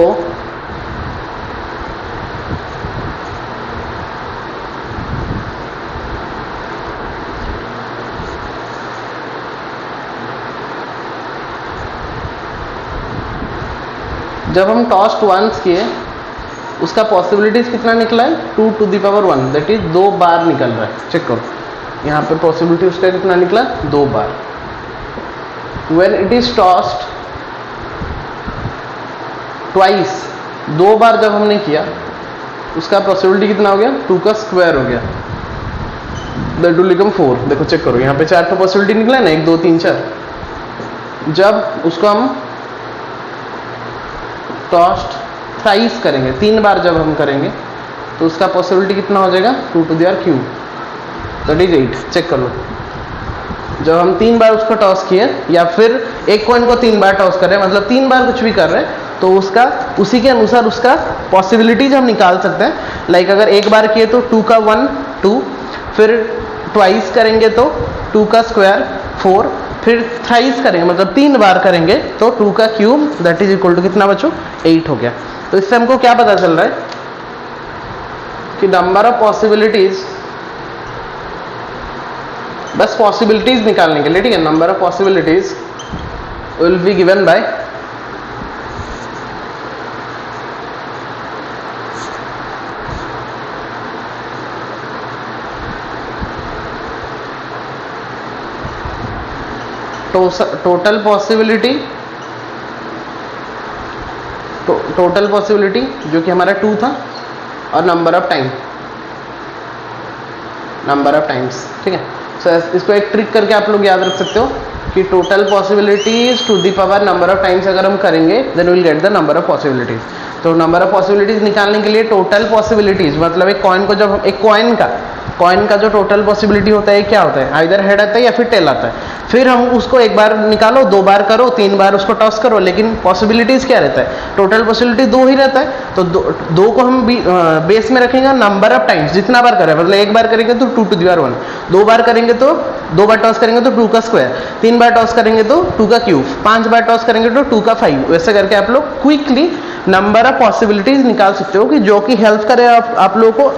जब हम टॉस वंस किए उसका पॉसिबिलिटीज कितना निकला है, 2 to the power 1, that is दो बार निकल रहा है। चेक करो यहाँ पे पॉसिबिलिटी उसका कितना निकला, दो बार। When it is tossed twice, दो बार जब हमने किया उसका पॉसिबिलिटी कितना हो गया, 2 का स्क्वायर हो गया, दैट विल बिकम 4। देखो चेक करो यहाँ पे 4 तो पॉसिबिलिटी निकला ना, 1 2 3 4। जब उसको हम टॉस्ट थ्राइस करेंगे, 3 बार जब हम करेंगे तो उसका पॉसिबिलिटी कितना हो जाएगा, 2 to the power cube, that is 8। Check कर लो, जब हम 3 बार उसको टॉस किए या फिर एक कॉइन को 3 बार टॉस कर रहे हैं, मतलब 3 बार कुछ भी कर रहे हैं, तो उसका उसी के अनुसार उसका पॉसिबिलिटीज हम निकाल सकते हैं। लाइक अगर एक बार किए तो 2 का 1 2, फिर ट्वाइस करेंगे तो 2 का स्क्वायर 4, फिर थ्राइस करेंगे मतलब 3 बार करेंगे तो 2 का cube that is equal to कितना बच्चों 8 हो गया। तो इससे हमको क्या पता चल रहा है कि नंबर ऑफ पॉसिबिलिटीज, बस पॉसिबिलिटीज निकालने के लिए, ठीक है, number of possibilities will be given by total possibility जो कि हमारा 2 था, और नंबर ऑफ टाइम्स, ठीक है। सो इसको एक ट्रिक करके आप लोग याद रख सकते हो कि total possibilities to the power number of times अगर हम करेंगे then will get the number of possibilities. तो नंबर ऑफ पॉसिबिलिटीज निकालने के लिए टोटल पॉसिबिलिटीज मतलब एक कॉइन को, जब एक कॉइन का जो टोटल पॉसिबिलिटी होता है क्या होता है, आइदर हेड आता है या फिर टेल आता है। फिर हम उसको एक बार निकालो, 2 बार करो, 3 बार उसको टॉस करो, लेकिन पॉसिबिलिटीज क्या रहता है, टोटल पॉसिबिलिटी 2 ही रहता है। तो 2 को हम बेस में रखेंगे, नंबर ऑफ टाइम्स जितना बार करें, मतलब एक बार करेंगे तो 2 to the power 1, 2 बार करेंगे तो 2 बार टॉस करेंगे तो 2 का स्क्वायर, 3 बार टॉस करेंगे तो 2 का क्यूब, 5 बार टॉस करेंगे तो 2 का 5। वैसे करके आप लोग क्विकली नंबर ऑफ पॉसिबिलिटीज निकाल सकते हो कि जो कि हेल्प करे आप लोगों को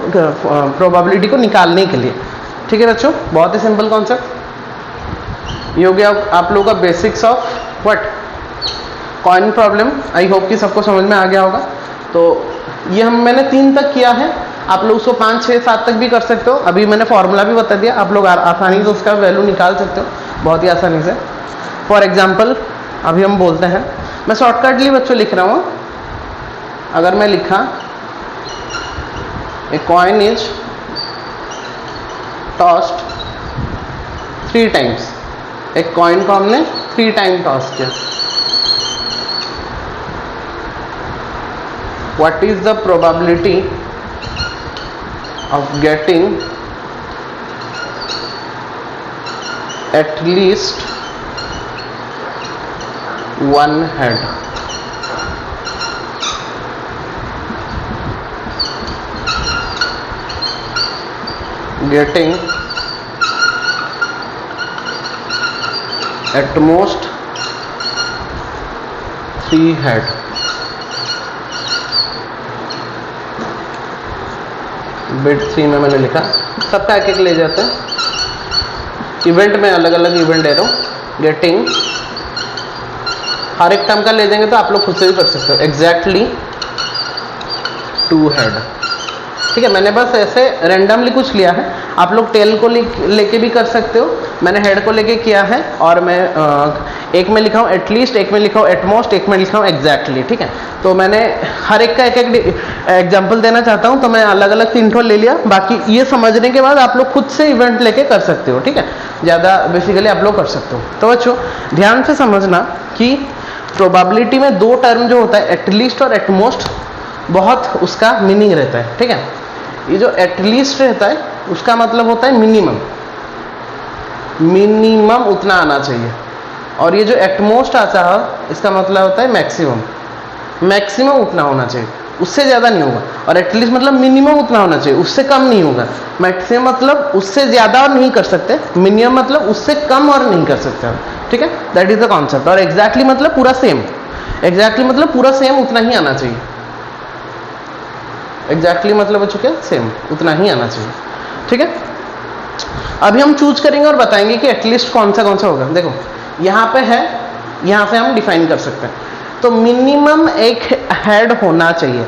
प्रोबेबिलिटी को निकालने के लिए, ठीक है बच्चों। बहुत ही सिंपल कॉन्सेप्ट ये हो गया आप लोगों का basics of what coin problem. I hope कि सबको समझ में आ गया होगा। तो ये मैंने 3 तक किया है, आप लोग उसको 5 6 7 तक भी कर सकते हो। अभी मैंने फॉर्मूला भी बता दिया, आप लोग आसानी से उसका वैल्यू निकाल सकते हो बहुत ही आसानी से। फॉर एग्जाम्पल अभी हम बोलते हैं, मैं शॉर्टकट लिए बच्चों लिख रहा हूँ। अगर मैं लिखा a coin is tossed 3 times, एक कॉइन को हमने 3 टाइम टॉस किया, what is the probability of getting at least 1 head. getting at most 3 head। Bit 3 में मैंने लिखा, सबका एक ले जाते हैं। इवेंट में अलग अलग इवेंट दे रहा हूँ। गेटिंग हर एक टर्म का ले जाएंगे तो आप लोग खुद से भी कर सकते हो। एग्जैक्टली 2 हेड, ठीक है। मैंने बस ऐसे रैंडमली कुछ लिया है, आप लोग टेल को लेके भी कर सकते हो। मैंने हेड को लेके किया है, और मैं एक में लिखा हूँ एटलीस्ट, एक में लिखा हूँ एटमोस्ट, एक में लिखा हूँ एग्जैक्टली, ठीक है। तो मैंने हर एक का एक एग्जाम्पल देना चाहता हूँ, तो मैं अलग अलग 3 ठो ले लिया। बाकी ये समझने के बाद आप लोग खुद से इवेंट लेके कर सकते हो, ठीक है। ज़्यादा बेसिकली आप लोग कर सकते हो। तो बच्चों ध्यान से समझना कि प्रोबेबिलिटी में 2 टर्म जो होता है एटलीस्ट और एटमोस्ट, बहुत उसका मीनिंग रहता है, ठीक है। ये जो एटलीस्ट रहता है उसका मतलब होता है मिनिमम उतना आना चाहिए, और ये जो एटमोस्ट आता है इसका मतलब होता है मैक्सिमम उतना होना चाहिए, उससे ज़्यादा नहीं होगा। और एटलीस्ट मतलब मिनिमम उतना होना चाहिए, उससे कम नहीं होगा। मैक्सिमम मतलब उससे ज़्यादा और नहीं कर सकते, मिनिमम मतलब उससे कम और नहीं कर सकते, ठीक है। That is the concept. और एग्जैक्टली मतलब पूरा सेम, एग्जैक्टली मतलब पूरा सेम उतना ही आना चाहिए। एग्जैक्टली मतलब बच्चों क्या, सेम उतना ही आना चाहिए, ठीक है। अभी हम चूज करेंगे और बताएंगे कि एटलीस्ट कौन सा होगा। देखो यहाँ पे है, यहाँ से हम डिफाइन कर सकते हैं। तो मिनिमम एक हेड होना चाहिए।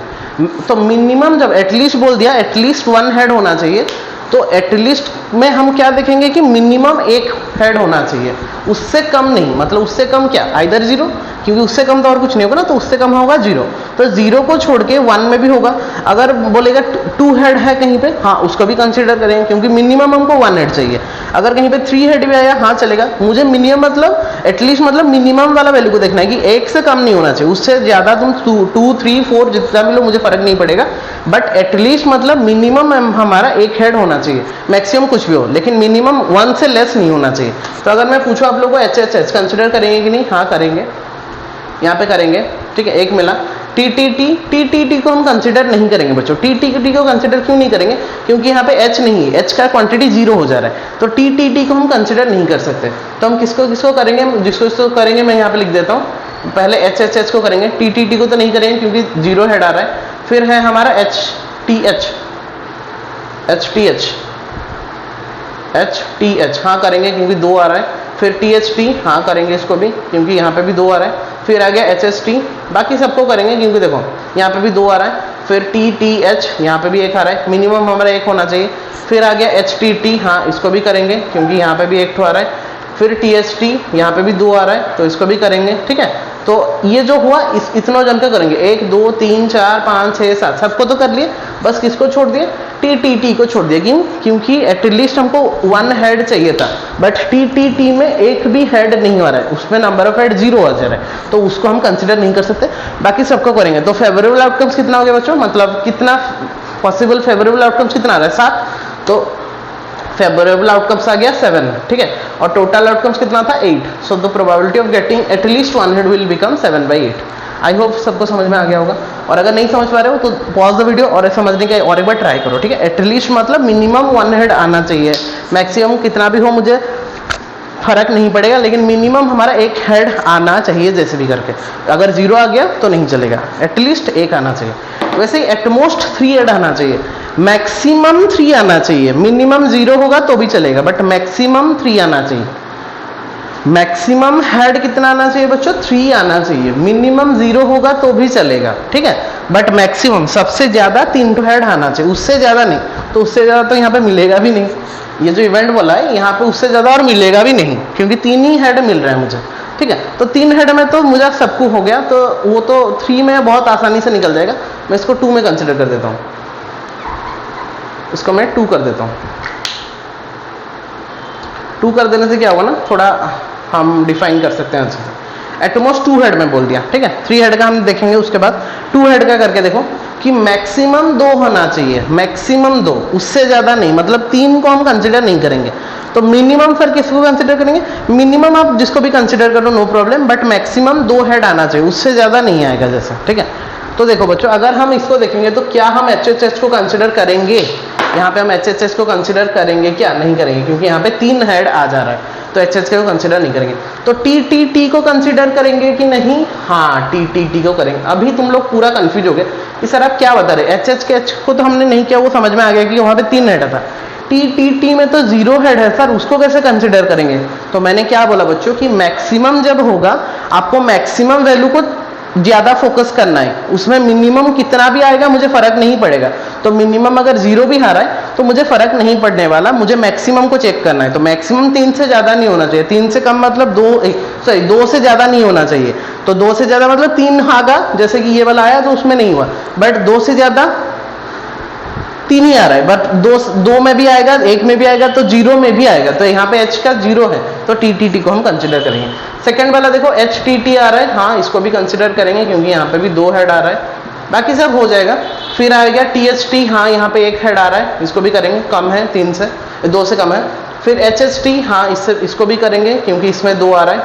तो मिनिमम जब एटलीस्ट बोल दिया, एटलीस्ट 1 हेड होना चाहिए, तो एटलीस्ट में हम क्या देखेंगे कि मिनिमम एक हेड होना चाहिए, उससे कम नहीं। मतलब उससे कम क्या, आइदर 0 क्योंकि उससे कम तो और कुछ नहीं होगा ना, तो उससे कम होगा 0। तो 0 को छोड़ के 1 में भी होगा। अगर बोलेगा 2 हेड है कहीं पे, हाँ उसको भी कंसीडर करेंगे, क्योंकि मिनिमम हमको 1 हेड चाहिए। अगर कहीं पे 3 हेड भी आया, हाँ चलेगा। मुझे मिनिमम मतलब एटलीस्ट मतलब मिनिमम वाला वैल्यू को देखना है कि 1 से कम नहीं होना चाहिए। उससे ज़्यादा तुम 2, 3, 4 जितना भी लो मुझे फर्क नहीं पड़ेगा, बट एटलीस्ट मतलब मिनिमम हमारा 1 हेड होना चाहिए। मैक्सिमम कुछ भी हो, लेकिन मिनिमम 1 से लेस नहीं होना चाहिए। तो अगर मैं पूछूं आप लोगों को HHH कंसिडर करेंगे कि नहीं, हाँ करेंगे, यहाँ पे करेंगे, ठीक है। एक मिला TTT को हम कंसिडर नहीं करेंगे बच्चों। TTT को कंसिडर क्यों नहीं करेंगे, क्योंकि यहाँ पे H नहीं है, H का क्वांटिटी 0 हो जा रहा है, तो TTT को हम कंसिडर नहीं कर सकते। तो हम किसको करेंगे, जिसको करेंगे मैं यहाँ पे लिख देता हूँ। पहले HHH को करेंगे, TTT को तो नहीं करेंगे क्योंकि 0 हेड आ रहा है। फिर है हमारा HTH हाँ करेंगे क्योंकि 2 आ रहा है। फिर THT हाँ करेंगे इसको भी, क्योंकि यहाँ पे भी 2 आ रहा है। फिर आ गया HST, बाकी सबको करेंगे क्योंकि देखो यहाँ पे भी 2 आ रहा है। फिर TTH यहाँ पे भी 1 आ रहा है, मिनिमम हमारा 1 होना चाहिए। फिर आ गया HTT हाँ इसको भी करेंगे क्योंकि यहाँ पे भी 1 आ रहा है। फिर THT यहाँ पे भी 2 आ रहा है, तो इसको भी करेंगे, ठीक है। तो ये जो हुआ इतना जन का करेंगे, 1 2 3 4 5 6 7 सबको तो कर लिए, बस किसको छोड़ दिए, TTT को छोड़ दिया। क्यों, क्योंकि एटलीस्ट हमको 1 हेड चाहिए था, बट TTT में एक भी हेड नहीं आ रहा है, उसमें नंबर ऑफ हेड 0 आ जा रहा है, तो उसको हम कंसिडर नहीं कर सकते। बाकी सबको करेंगे। तो फेवरेबल आउटकम्स कितना हो गया बच्चों, मतलब कितना पॉसिबल फेवरेबल आउटकम्स कितना आ रहा है, 7। तो फेवरेबल आउटकम्स आ गया 7, ठीक है। और टोटल आउटकम्स कितना था, 8। So the probability of getting at least 1 head will become 7/8। I hope सबको समझ में आ गया होगा। और अगर नहीं समझ पा रहे हो तो पॉज द वीडियो और समझने का और एक बार ट्राई करो, ठीक है। एटलीस्ट मतलब मिनिमम 1 हेड आना चाहिए, मैक्सिमम कितना भी हो मुझे फर्क नहीं पड़ेगा, लेकिन मिनिमम हमारा 1 हेड आना चाहिए जैसे भी करके। अगर 0 आ गया तो नहीं चलेगा, एटलीस्ट 1 आना चाहिए। वैसे ही एटमोस्ट 3 हेड आना चाहिए, मैक्सिमम 3 आना चाहिए। मिनिमम 0 होगा तो भी चलेगा, बट मैक्सिमम 3 आना चाहिए। मैक्सिमम हेड कितना आना चाहिए बच्चों, 3 आना चाहिए। मिनिमम 0 होगा तो भी चलेगा, ठीक है, बट मैक्सिमम सबसे ज्यादा 3 हेड आना चाहिए, उससे ज्यादा नहीं। तो उससे ज्यादा तो यहाँ पे मिलेगा भी नहीं, ये जो इवेंट बोला है यहाँ पे उससे ज्यादा और मिलेगा भी नहीं, क्योंकि 3 ही हेड मिल रहा है मुझे, ठीक है। तो 3 हेड में तो मुझे सबको हो गया, तो वो तो 3 में बहुत आसानी से निकल जाएगा। मैं इसको 2 में कंसिडर कर देता हूँ, इसको मैं 2 कर देता हूँ। 2 कर देने से क्या होगा ना, थोड़ा हम डिफाइन कर सकते हैं अच्छे से। एटमोस्ट 2 हेड में बोल दिया, ठीक है। 3 हेड का हम देखेंगे उसके बाद। 2 हेड का करके देखो कि मैक्सिमम 2 होना चाहिए, मैक्सिमम 2, उससे ज्यादा नहीं। मतलब 3 को हम कंसिडर नहीं करेंगे, तो मिनिमम फिर किसको कंसिडर करेंगे, मिनिमम आप जिसको भी कंसिडर करो no problem, but maximum 2 head आना चाहिए, उससे ज्यादा नहीं आएगा जैसे, ठीक है। तो देखो बच्चों, अगर हम इसको देखेंगे तो क्या हम HHH को कंसिडर करेंगे, यहाँ पे हम HHH को कंसिडर करेंगे क्या, नहीं करेंगे, क्योंकि यहाँ पे 3 हेड आ जा रहा है, तो HHH को कंसिडर नहीं करेंगे। तो TTT को कंसिडर करेंगे कि नहीं, हाँ TTT को करेंगे। अभी तुम लोग पूरा कंफ्यूज हो गए कि सर आप क्या बता रहे, HH को तो हमने नहीं किया, वो समझ में आ गया कि वहाँ पे 3 हेड था। TTT में तो 0 हेड है सर, उसको कैसे कंसिडर करेंगे। तो मैंने क्या बोला बच्चों कि मैक्सिमम जब होगा आपको मैक्सिमम वैल्यू को ज्यादा फोकस करना है, उसमें मिनिमम कितना भी आएगा मुझे फर्क नहीं पड़ेगा। तो मिनिमम अगर 0 भी आ रहा है तो मुझे फर्क नहीं पड़ने वाला, मुझे मैक्सिमम को चेक करना है। तो मैक्सिमम 3 से ज्यादा नहीं होना चाहिए, 3 से कम मतलब 2 से ज्यादा नहीं होना चाहिए। तो 2 से ज्यादा मतलब 3 आगा, जैसे कि ये वाला आया तो उसमें नहीं हुआ, बट 2 से ज्यादा 3 ही आ रहा है, बट 2 में भी आएगा, 1 में भी आएगा, तो 0 में भी आएगा। तो यहाँ पे H का 0 है, तो TTT को हम कंसिडर करेंगे। सेकंड वाला देखो HTT आ रहा है, हाँ इसको भी कंसिडर करेंगे क्योंकि यहाँ पे भी 2 हेड आ रहा है, बाकी सब हो जाएगा। फिर आएगा THT, हाँ यहाँ पे 1 हेड आ रहा है, इसको भी करेंगे, कम है 2 से कम है। फिर HST, हाँ इसको भी करेंगे क्योंकि इसमें 2 आ रहा है।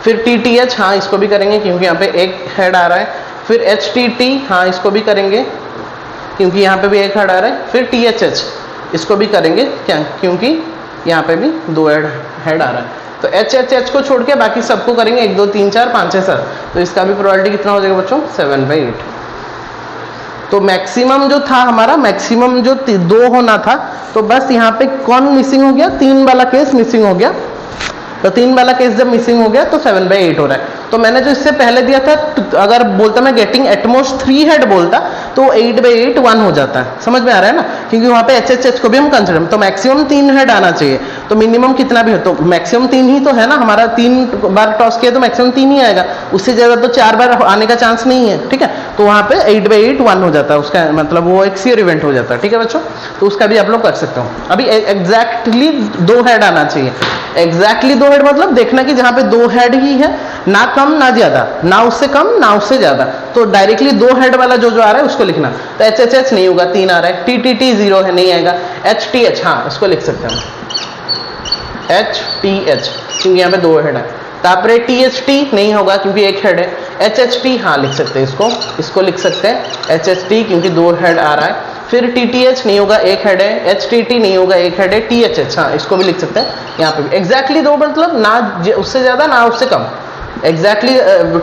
फिर TTH, हाँ इसको भी करेंगे क्योंकि यहाँ पे 1 हेड आ रहा है। फिर HTT, हाँ इसको भी करेंगे क्योंकि यहाँ पे भी 1 हेड आ रहा है। फिर THH, इसको भी करेंगे क्या, क्योंकि यहाँ पे भी 2 हेड आ रहा है। तो HHH को छोड़ के बाकी सबको करेंगे, 1 2 3 4 5 6 7, तो इसका भी प्रोबेबिलिटी कितना हो जाएगा बच्चों, 7/8। तो मैक्सिमम जो था हमारा, मैक्सिमम जो 2 होना था, तो बस यहाँ पे कौन मिसिंग हो गया, 3 वाला केस मिसिंग हो गया। तो 3 वाला केस जब मिसिंग हो गया तो 7/8 हो रहा है। तो मैंने जो इससे पहले दिया था, अगर बोलता मैं गेटिंग एटमोस्ट 3 हेड बोलता तो 8/8 1 हो जाता है। समझ में आ रहा है ना, क्योंकि वहां पे HHH को भी हम कंसिडर, तो मैक्सिमम 3 हेड आना चाहिए, तो मिनिमम कितना भी हो तो मैक्सिमम 3 ही तो है ना, हमारा 3 बार टॉस किया तो मैक्सिमम 3 ही आएगा, उससे ज्यादा तो 4 बार आने का चांस नहीं है। ठीक है, तो वहां पे 8/8 1 हो जाता है, उसका मतलब वो एक शेयर इवेंट हो जाता है। ठीक है बच्चों, तो उसका भी आप लोग कर सकते हो। अभी एग्जैक्टली 2 हेड आना चाहिए। एग्जैक्टली 2 हेड मतलब देखना कि जहां पे 2 हेड ही है, ना कम ना ज्यादा, ना उससे कम ना उससे ज्यादा, तो डायरेक्टली 2 हेड वाला जो आ रहा है उसको लिखना। तो HHH नहीं होगा, 3 आ रहा है, TTT 0 है, नहीं आएगा। HTH हाँ इसको लिख सकते हैं, HTH क्योंकि यहाँ पे 2 हेड है। तापरे THT नहीं होगा क्योंकि 1 हेड है। HHT हाँ लिख सकते हैं, इसको लिख सकते हैं HHT क्योंकि 2 हेड आ रहा है। फिर TTH नहीं होगा, 1 हेड है। HTT नहीं होगा, 1 हेड है। THH हाँ इसको भी लिख सकते हैं। यहाँ पे भी एग्जैक्टली 2 मतलब ना उससे ज्यादा ना उससे कम, एग्जैक्टली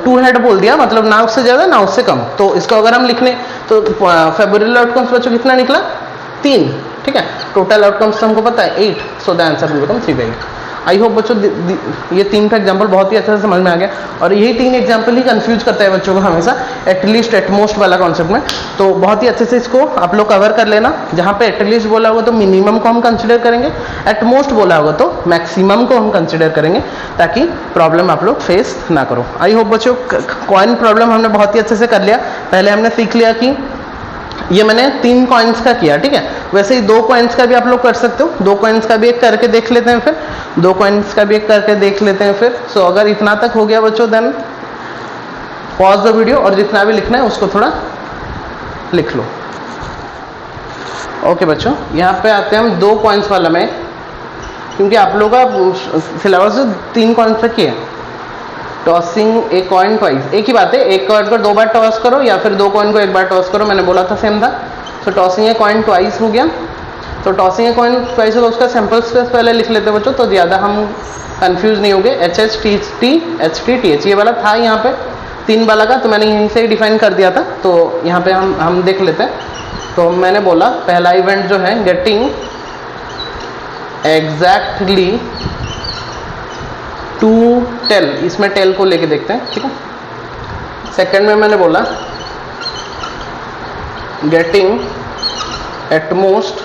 2 हेड बोल दिया मतलब ना उससे ज्यादा ना उससे कम। तो इसको अगर हम लिखने तो फेब्रुअरी आउटकम्स बच्चों कितना निकला, 3। ठीक है, टोटल आउटकम्स हमको पता है 8, सो the answer will become 3/8। I hope बच्चों ये 3 का एग्जाम्पल बहुत ही अच्छे से समझ में आ गया, और यही 3 एग्जाम्पल ही कंफ्यूज करता है बच्चों को हमेशा, एटलीस्ट एटमोस्ट वाला कॉन्सेप्ट में। तो बहुत ही अच्छे से इसको आप लोग कवर कर लेना। जहाँ पे एटलीस्ट बोला होगा तो मिनिमम को हम कंसिडर करेंगे, एटमोस्ट बोला होगा तो मैक्सिमम को हम कंसिडर करेंगे, ताकि प्रॉब्लम आप लोग फेस ना करो। आई होप बच्चों कॉइन प्रॉब्लम हमने बहुत ही अच्छे से कर लिया। पहले हमने सीख लिया कि ये मैंने 3 कॉइन्स का किया। ठीक है, वैसे ही 2 कॉइन्स का भी आप लोग कर सकते हो। 2 कॉइन्स का भी एक करके देख लेते हैं, फिर 2 कॉइन्स का भी एक करके देख लेते हैं फिर। सो अगर इतना तक हो गया बच्चों, देन पॉज द वीडियो और जितना भी लिखना है उसको थोड़ा लिख लो। ओके बच्चों, यहाँ पे आते हैं हम 2 कॉइन्स वाला में, क्योंकि आप लोग का सिलेबस 3 कॉइन्स तक किए। टॉसिंग ए कॉइन ट्वाइस, एक ही बात है, एक कॉइन को 2 बार टॉस करो या फिर 2 कॉइन को 1 बार टॉस करो, मैंने बोला था सेम था। तो टॉसिंग ए कॉइन ट्वाइस हो गया। तो टॉसिंग ए कॉइन ट्वाइस तो उसका सैंपल स्पेस पहले लिख लेते हैं बच्चों, तो ज़्यादा हम कंफ्यूज नहीं होंगे। HHTT HTTH ये वाला था यहाँ पे 3 वाला का, तो मैंने यहीं से ही डिफाइन कर दिया था। तो यहाँ पे हम देख लेते हैं। तो मैंने बोला पहला इवेंट जो है गेटिंग एग्जैक्टली टू टेल, इसमें टेल को लेके देखते हैं। ठीक है, सेकंड में मैंने बोला गेटिंग एटमोस्ट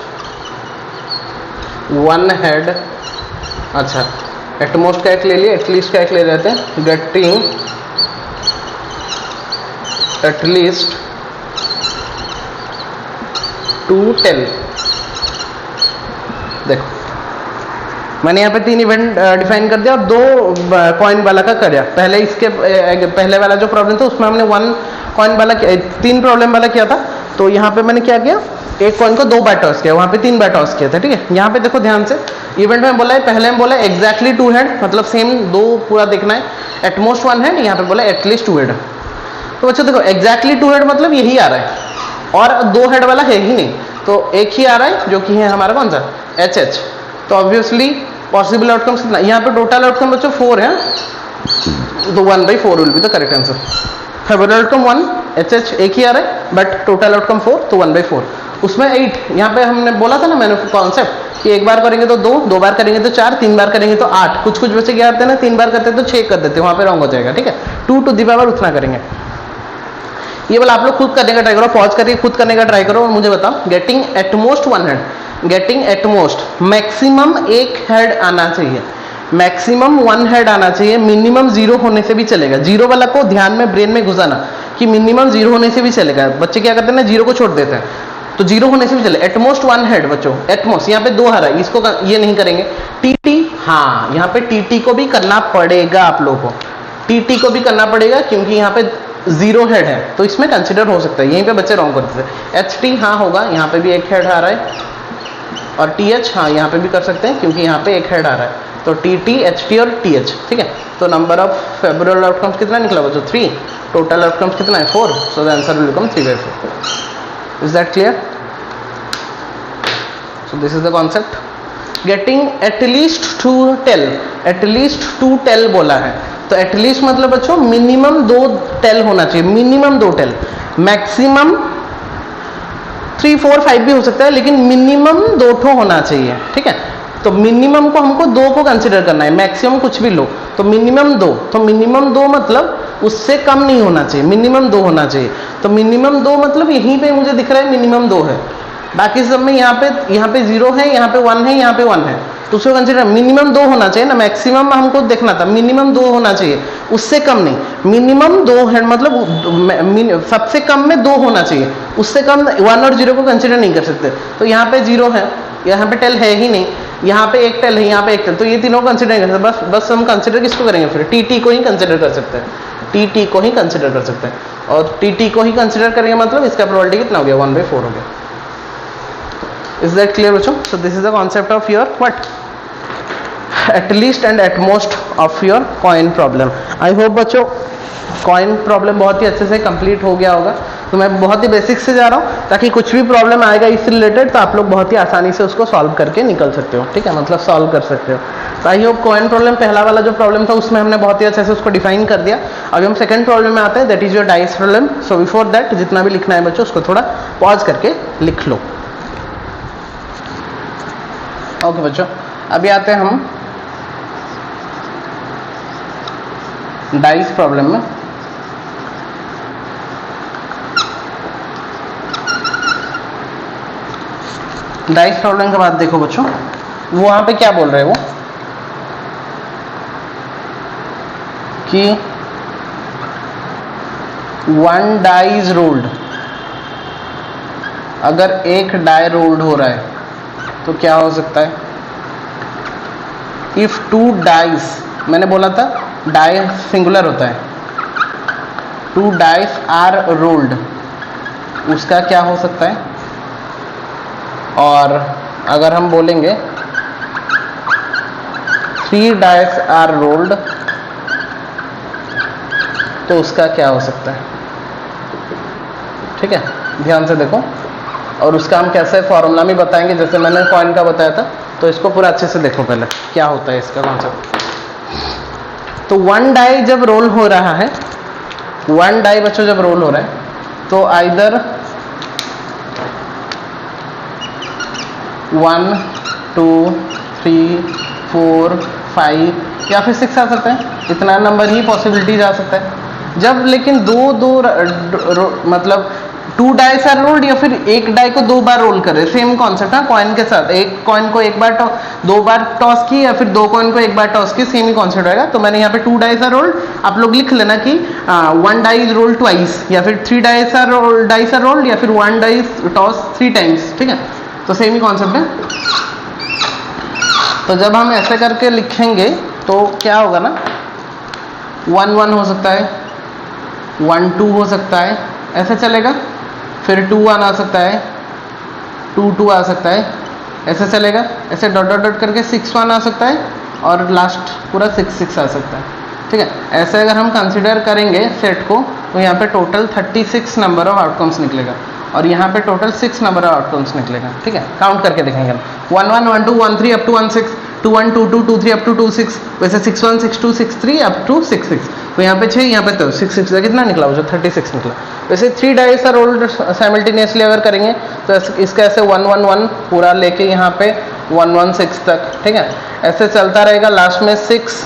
1 हेड। अच्छा, एटमोस्ट का एक ले लिया, एटलीस्ट का एक ले लेते हैं। Getting at least 2 tail. देखो मैंने यहाँ पे 3 इवेंट डिफाइन कर दिया और 2 कॉइन वाला का कर दिया। पहले इसके पहले वाला जो प्रॉब्लम था उसमें हमने 1 कॉइन वाला 3 प्रॉब्लम वाला किया था। तो यहाँ पे मैंने क्या किया, एक कॉइन को 2 बार टॉस किया, वहाँ पे 3 बार टॉस किया था। ठीक है, यहाँ पे देखो ध्यान से, इवेंट में बोला है पहले में बोला एग्जैक्टली 2 हेड, मतलब सेम 2 पूरा देखना है। एटमोस्ट 1 हेड, यहाँ पे बोला एटलीस्ट 2 हेड। तो बच्चों देखो एग्जैक्टली 2 हेड मतलब यही आ रहा है, और 2 हेड वाला है ही नहीं, तो एक ही आ रहा है जो कि है हमारा कौन सा HH। तो ऑब्वियसली पॉसिबल आउटकम्स कितना, यहाँ पे टोटल आउटकम बच्चों 4 है, तो 1/4 will be the correct answer. Favourite outcome 1, HH एक ही आ रहा है, बट टोटल आउटकम 4, तो 1/4। उसमें 8, यहाँ पे हमने बोला था ना मैंने कॉन्सेप्ट कि 1 बार करेंगे तो 2, 2 बार करेंगे तो 4, 3 बार करेंगे तो 8। कुछ कुछ बच्चे क्या आते हैं ना, 3 बार करते हैं तो 6 कर देते हैं, वहाँ पे रॉन्ग हो जाएगा। ठीक है, 2 टू द पावर उतना करेंगे। ये वाला आप लोग खुद करने का ट्राई करो, पॉज करके खुद करने का ट्राई करो और मुझे बताओ। Getting at most 1 head, getting at most maximum 1 head आना चाहिए, मैक्सिमम 1 हेड आना चाहिए, मिनिमम 0 होने से भी चलेगा। 0 वाला को ध्यान में ब्रेन में घुसाना कि मिनिमम 0 होने से भी चलेगा। बच्चे क्या करते हैं ना, 0 को छोड़ देते हैं, तो 0 होने से भी चले। एटमोस्ट 1 हेड बच्चों, एटमोस्ट यहाँ पे 2 आ रहा है, इसको ये नहीं करेंगे। TT हाँ, यहाँ पे TT को भी करना पड़ेगा, आप लोगों को TT को भी करना पड़ेगा, क्योंकि यहाँ पे 0 हेड है, तो इसमें कंसिडर हो सकता है। यहीं पे बच्चे रॉन्ग करते थे। HT हाँ होगा, यहाँ पे भी 1 हेड आ रहा है, और TH हाँ यहाँ पे भी कर सकते हैं, क्योंकि यहाँ पे 1 हेड आ रहा है। तो TT, HT और TH। ठीक है, तो नंबर ऑफ फेवरेबल आउटकम्स कितना निकला बच्चों, 3। टोटल आउटकम्स कितना है, 4। So the answer will become 3/4। Is that clear? So this is the concept. Getting at least 2 tail, at least 2 tail बोला है, तो एटलीस्ट मतलब बच्चों मिनिमम 2 टेल होना चाहिए, मिनिमम 2 टेल। मैक्सिमम 3, 4, 5 भी हो सकता है, लेकिन मिनिमम 2 ठो होना चाहिए। ठीक है, तो मिनिमम को हमको 2 को कंसिडर करना है, मैक्सिमम कुछ भी लो, तो मिनिमम 2, तो मिनिमम 2 मतलब उससे कम नहीं होना चाहिए, मिनिमम 2 होना चाहिए। तो मिनिमम 2 मतलब यहीं पे मुझे दिख रहा है मिनिमम 2 है, बाकी सब में यहाँ पे 0 है, यहाँ पे 1 है, यहाँ पे 1 है, तो उसको कंसिडर मिनिमम 2 होना चाहिए ना, मैक्सिमम हमको देखना था, मिनिमम 2 होना चाहिए, उससे कम नहीं, मिनिमम 2 है मतलब सबसे कम में 2 होना चाहिए, उससे कम 1 और 0 को कंसिडर नहीं कर सकते। तो यहाँ पे 0 है, यहाँ पे टेल है ही नहीं, यहाँ पे एक टेल है, यहाँ पे एक टेल, तो ये तीनों कंसिडर नहीं कर सकते। बस हम कंसिडर किसको करेंगे फिर, टी को ही कंसिडर कर सकते हैं, टी को ही कंसिडर कर सकते हैं, और टी को ही कंसिडर करेंगे मतलब इसका प्रोबेबिलिटी कितना हो गया, 1/4 हो गया। Is that clear बच्चों? So this is the concept of your what? At least and at most of your coin problem. I hope बच्चों कॉइन प्रॉब्लम बहुत ही अच्छे से कंप्लीट हो गया होगा। तो मैं बहुत ही बेसिक से जा रहा हूँ ताकि कुछ भी प्रॉब्लम आएगा इससे रिलेटेड तो आप लोग बहुत ही आसानी से उसको सॉल्व करके निकल सकते हो, ठीक है, मतलब सॉल्व कर सकते हो। तो आई होप कॉइन प्रॉब्लम पहला वाला जो प्रॉब्लम था उसमें हमने बहुत ही अच्छे से उसको डिफाइन कर दिया। अभी हम सेकंड प्रॉब्लम में आते हैं, that is your dice problem. So before that जितना भी लिखना है बच्चों उसको थोड़ा पॉज करके लिख लो। ओके बच्चों, अभी आते हैं हम डाइस प्रॉब्लम में। डाइस प्रॉब्लम के बाद देखो बच्चों, वो वहां पे क्या बोल रहे हैं वो कि 1 डाई इज रोल्ड, अगर एक डाई रोल्ड हो रहा है तो क्या हो सकता है, इफ 2 डाइस, मैंने बोला था डाई सिंगुलर होता है, 2 डाइस आर रोल्ड, उसका क्या हो सकता है, और अगर हम बोलेंगे 3 डाइस आर रोल्ड तो उसका क्या हो सकता है, ठीक है, ध्यान से देखो। और उसका हम कैसे फॉर्मूला में बताएंगे, जैसे मैंने कॉइन का बताया था, तो इसको पूरा अच्छे से देखो पहले क्या होता है इसका कॉन्सेप्ट। तो 1 डाई जब रोल हो रहा है, 1 डाई बच्चों जब रोल हो रहा है तो आइदर 1 2 3 4 5 या फिर 6 आ सकता है, इतना नंबर ही पॉसिबिलिटीज आ सकता है। जब लेकिन मतलब 2 डाइस आर रोल्ड या फिर एक डाई को 2 बार रोल करे, सेम कॉन्सेप्ट है कॉइन के साथ, एक कॉइन को एक बार 2 बार टॉस की या फिर 2 कॉइन को एक बार टॉस की, सेम ही कॉन्सेप्ट रहेगा। तो मैंने यहाँ पे 2 डाइस आर रोल्ड, आप लोग लिख लेना कि 1 डाई इज रोल्ड ट्वाइस, या फिर 3 डाइस आर रोल्ड, या फिर 1 डाइस टॉस 3 टाइम्स, ठीक है, तो सेम ही कॉन्सेप्ट है। तो जब हम ऐसे करके लिखेंगे तो क्या होगा ना, 1 1 हो सकता है, 1 2 हो सकता है, ऐसे चलेगा, फिर 2 1 आ सकता है, 2 2 आ सकता है, ऐसे चलेगा, ऐसे डॉट डॉट डॉट करके 6 1 आ सकता है, और लास्ट पूरा 6 6 आ सकता है, ठीक है। ऐसे अगर हम कंसिडर करेंगे सेट को तो यहाँ पे टोटल 36 नंबर ऑफ आउटकम्स निकलेगा, और यहाँ पे टोटल 6 नंबर ऑफ आउटकम्स निकलेगा, ठीक है, काउंट करके देखेंगे। 1 1 1 2 1 3 अप टू 1 6, 2 1 2 2 2 3 अप टू 2 6, वैसे 6 1 6 2 6 3 अप टू 6 6, तो यहाँ पे 6, यहाँ पे तो 6 6 कितना निकला, वो जो 36 निकला। वैसे 3 डाइस आर रोल्ड साइमल्टेनियसली अगर करेंगे तो इसका ऐसे 1 1 1 पूरा लेके यहाँ पे 1 1 6 तक, ठीक है, ऐसे चलता रहेगा, लास्ट में 6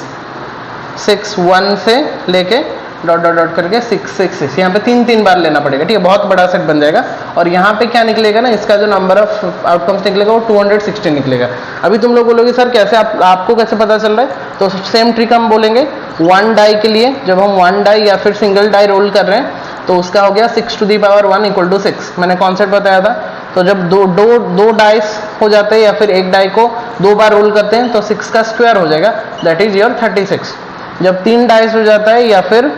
6 1 से लेके डॉट डॉट डॉट करके 6 6 6, यहाँ पे 3 बार लेना पड़ेगा, ठीक है, बहुत बड़ा सेट बन जाएगा। और यहाँ पे क्या निकलेगा ना, इसका जो नंबर ऑफ आउटकम्स निकलेगा वो 216 निकलेगा। अभी तुम लोग बोलोगे सर कैसे, आपको कैसे पता चल रहा है, तो सेम ट्रिक हम बोलेंगे 1 डाई के लिए, जब हम 1 डाई या फिर सिंगल डाई रोल कर रहे हैं तो उसका हो गया 6 to the power 1 = 6, मैंने कॉन्सेप्ट बताया था। तो जब दो डाइस हो जाते हैं या फिर एक डाई को 2 बार रोल करते हैं तो 6 का स्क्वायर हो जाएगा, दैट इज योर 36। जब 3 डाइस हो जाता है या फिर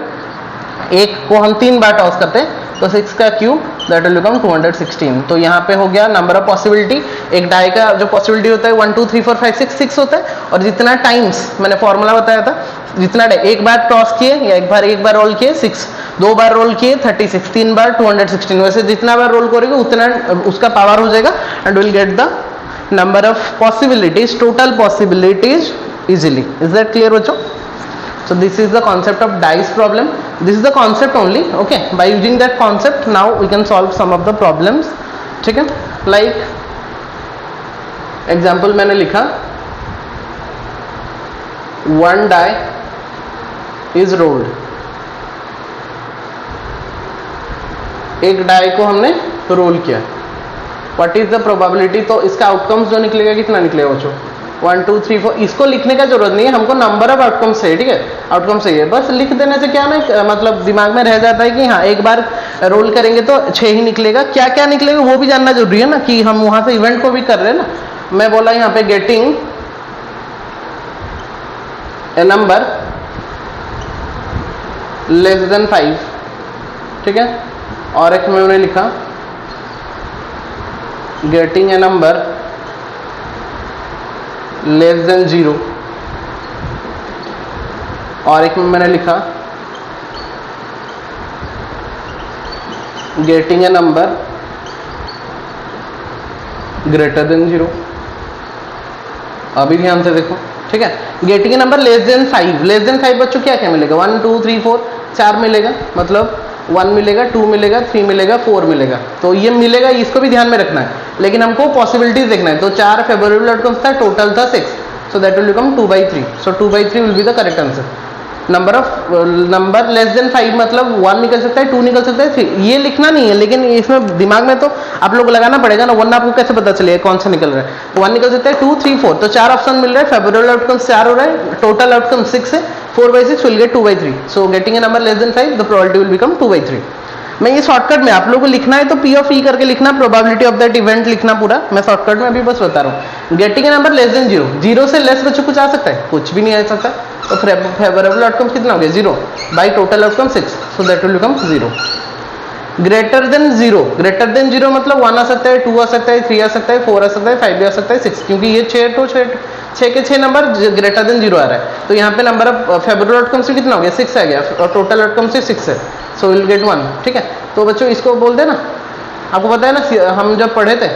एक को हम 3 बार टॉस करते हैं तो 6 का क्यूब, दैट विल बिकम 216। तो यहाँ पे हो गया नंबर ऑफ पॉसिबिलिटी, एक डाई का जो पॉसिबिलिटी होता है 1 2 3 4 5 6 6 होता है, और जितना टाइम्स मैंने फॉर्मूला बताया था, जितना एक बार टॉस किए या एक बार रोल किए 6, 2 बार रोल किए 36, 3 बार 216, वैसे जितना बार रोल करेंगे उतना उसका पावर हो जाएगा, and will get the number of possibilities, total possibilities easily. Is that clear बच्चों? So this is the concept of dice problem. This is the concept only, okay? By using that concept, now we can solve some of the problems. ठीक है, like example मैंने लिखा 1 die is rolled, एक डाई को हमने रोल किया, व्हाट इज द प्रोबेबिलिटी, तो इसका आउटकम्स जो निकलेगा कितना निकलेगा बच्चों 1 2 3 4, इसको लिखने का जरूरत नहीं है, हमको नंबर ऑफ आउटकम्स चाहिए, ठीक है, आउटकम चाहिए, बस लिख देने से क्या ना मतलब दिमाग में रह जाता है कि हाँ एक बार रोल करेंगे तो 6 ही निकलेगा, क्या क्या निकलेगा वो भी जानना जरूरी है ना, कि हम वहां से इवेंट को भी कर रहे हैं ना। मैं बोला यहाँ पे getting a number less then 5, ठीक है, और एक में मैंने लिखा getting a number less than 0, और एक में मैंने लिखा getting a number greater then 0। अभी ध्यान से देखो, ठीक है, getting a number less then 5, less than 5 बच्चों क्या क्या मिलेगा 1 2 3 4, 4 मिलेगा, मतलब 1 मिलेगा, 2 मिलेगा, 3 मिलेगा, 4 मिलेगा, तो ये मिलेगा, इसको भी ध्यान में रखना है, लेकिन हमको पॉसिबिलिटीज देखना है, तो 4 फेवरेबल आउटकम्स था, टोटल था 6, so that will become 2/3, so 2/3 will be the correct answer. Number less then 5 मतलब 1 निकल सकता है, 2 निकल सकता है, 3, ये लिखना नहीं है, लेकिन इसमें दिमाग में तो आप लोग लगाना पड़ेगा ना, वरना आपको कैसे पता चलेगा कौन सा निकल रहा है। तो 1 निकल सकता है, 2 3 4, तो 4 ऑप्शन मिल रहा है, फेवरेबल आउटकम 4 हो रहा है, टोटल आउटकम 6 है, 4/6 will get 2/3, so getting a number less then 5 the probability will become 2/3। मैं ये शॉर्टकट में आप लोगों को लिखना है तो P ऑफ E करके लिखना, प्रोबेबिलिटी ऑफ दैट इवेंट लिखना पूरा, मैं शॉर्टकट में अभी बस बता रहा हूँ। Getting a number less than 0, 0 से लेस बच्चों कुछ आ सकता है, कुछ भी नहीं आ सकता, तो फेवरेबल आउटकम कितना हो गया 0 by total outcome 6, so that will become 0। Greater than 0, greater than 0 मतलब 1 आ सकता है, 2 आ सकता है, 3 आ सकता है, 4 आ सकता है, 5 भी आ सकता है, 6, क्योंकि ये 6 के 6 नंबर ग्रेटर देन 0 आ रहा है, तो यहाँ पे नंबर ऑफ फेवरेबल आउटकम से कितना हो गया 6 आ गया, और टोटल आउटकम से 6 है, सो विल गेट 1, ठीक है। तो बच्चों इसको बोल देना, आपको पता है ना हम जब पढ़े थे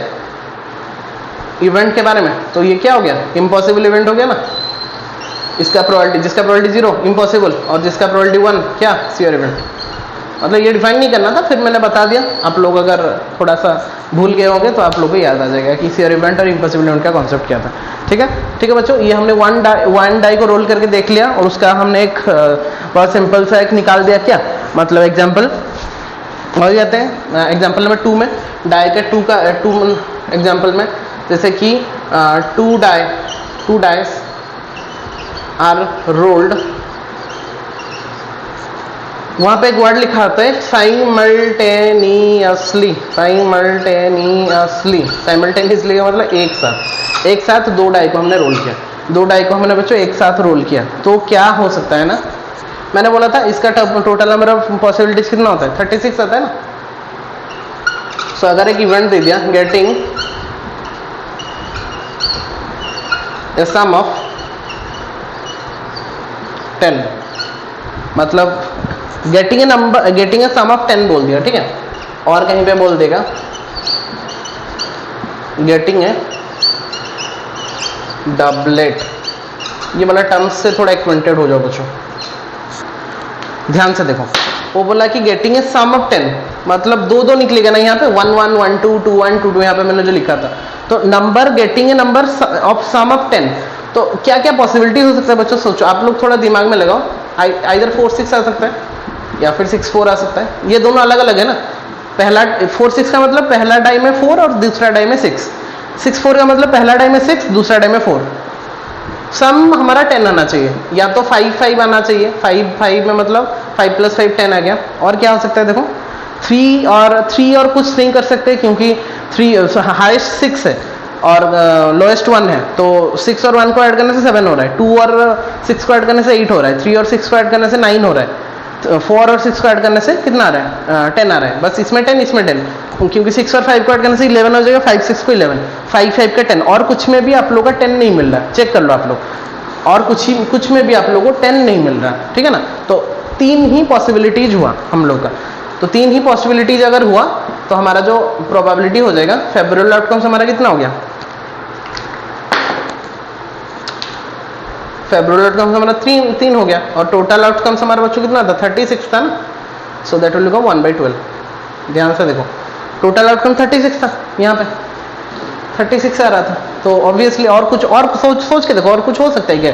इवेंट के बारे में, तो ये क्या हो गया इम्पॉसिबल इवेंट हो गया ना, इसका प्रोबेबिलिटी, जिसका प्रोबेबिलिटी 0 इम्पॉसिबल, और जिसका प्रोबेबिलिटी 1 क्या श्योर इवेंट, मतलब ये डिफाइन नहीं करना था, फिर मैंने बता दिया, आप लोग अगर थोड़ा सा भूल गए होंगे तो आप लोग को याद आ जाएगा कि श्योर इवेंट और इम्पॉसिबल इवेंट का कॉन्सेप्ट क्या था, ठीक है बच्चों। ये हमने वन डाई को रोल करके देख लिया, और उसका हमने एक बहुत सिंपल सा एक निकाल दिया, क्या मतलब एग्जाम्पल हो जाते हैं। एग्जाम्पल नंबर 2 में डाई के 2 एग्जाम्पल में, जैसे कि 2 डाइस आर रोल्ड, वहां पे एक वर्ड लिखा होता है साइमल्टेनियसली, साइमल्टेनियसली का मतलब एक साथ 2 डाई को हमने रोल किया, 2 डाई को हमने बच्चों एक साथ रोल किया, तो क्या हो सकता है ना, मैंने बोला था इसका टोटल नंबर ऑफ पॉसिबिलिटीज कितना होता है 36 आता है ना। सो अगर एक इवेंट दे दिया गेटिंग ए सम ऑफ 10, मतलब गेटिंग ए सम ऑफ 10 बोल दिया, ठीक है, और कहीं पे बोल देगा गेटिंग ए डबलेट, ये वाला टर्म्स से थोड़ा एक्वेंटेड हो जाओ बच्चों, ध्यान से देखो, वो बोला कि गेटिंग ए सम ऑफ 10 मतलब 2 निकलेगा ना, यहाँ पे 1 1 1 2 2 1 2 2, यहाँ पे मैंने जो लिखा था, तो number getting a number of sum of 10, तो क्या क्या पॉसिबिलिटी हो सकता है बच्चों, सोचो आप लोग, थोड़ा दिमाग में लगाओ, आइदर 4 6 आ सकता है या फिर 6 4 आ सकता है, ये दोनों अलग अलग है ना, पहला 4 6 का मतलब पहला डाई में 4 और दूसरा डाई में 6, 6 4 का मतलब पहला डाई में 6 दूसरा डाई में 4, सम हमारा 10 आना चाहिए, या तो 5 5 आना चाहिए, 5 5 में मतलब 5 + 5 10 आ गया, और क्या हो सकता है देखो 3 और कुछ नहीं कर सकते, क्योंकि 3 हाईएस्ट 6 है और लोएस्ट 1 है, तो 6 और 1 को ऐड करने से 7 हो रहा है, 2 और 6 को ऐड करने से 8 हो रहा है, 3 और 6 को ऐड करने से 9 हो रहा है, 4 और 6 को ऐड करने से कितना आ रहा है 10 आ रहा है, बस इसमें 10 इसमें 10, क्योंकि 6 और 5 को ऐड करने से 11 हो जाएगा, 5 6 को 11, 5 5 का 10, और कुछ में भी आप लोगों का 10 नहीं मिल रहा, चेक कर लो आप लोग, और कुछ में भी आप लोगों को 10 नहीं मिल रहा, ठीक है ना। तो 3 ही पॉसिबिलिटीज हुआ हम लोग का, तो 3 ही पॉसिबिलिटीज अगर हुआ तो हमारा जो प्रोबेबिलिटी हो जाएगा, फेवरेबल आउटकम्स हमारा कितना हो गया, फेवरेबल आउटकम्स हमारा 3 हो गया, और टोटल आउटकम्स हमारा बच्चों कितना था 36 था ना, सो दैट विल बिकम 1/12। ध्यान से देखो, टोटल आउटकम 36 था, यहाँ पे 36 आ रहा था, तो ऑब्वियसली और कुछ और सोच के देखो, और कुछ हो सकता है क्या,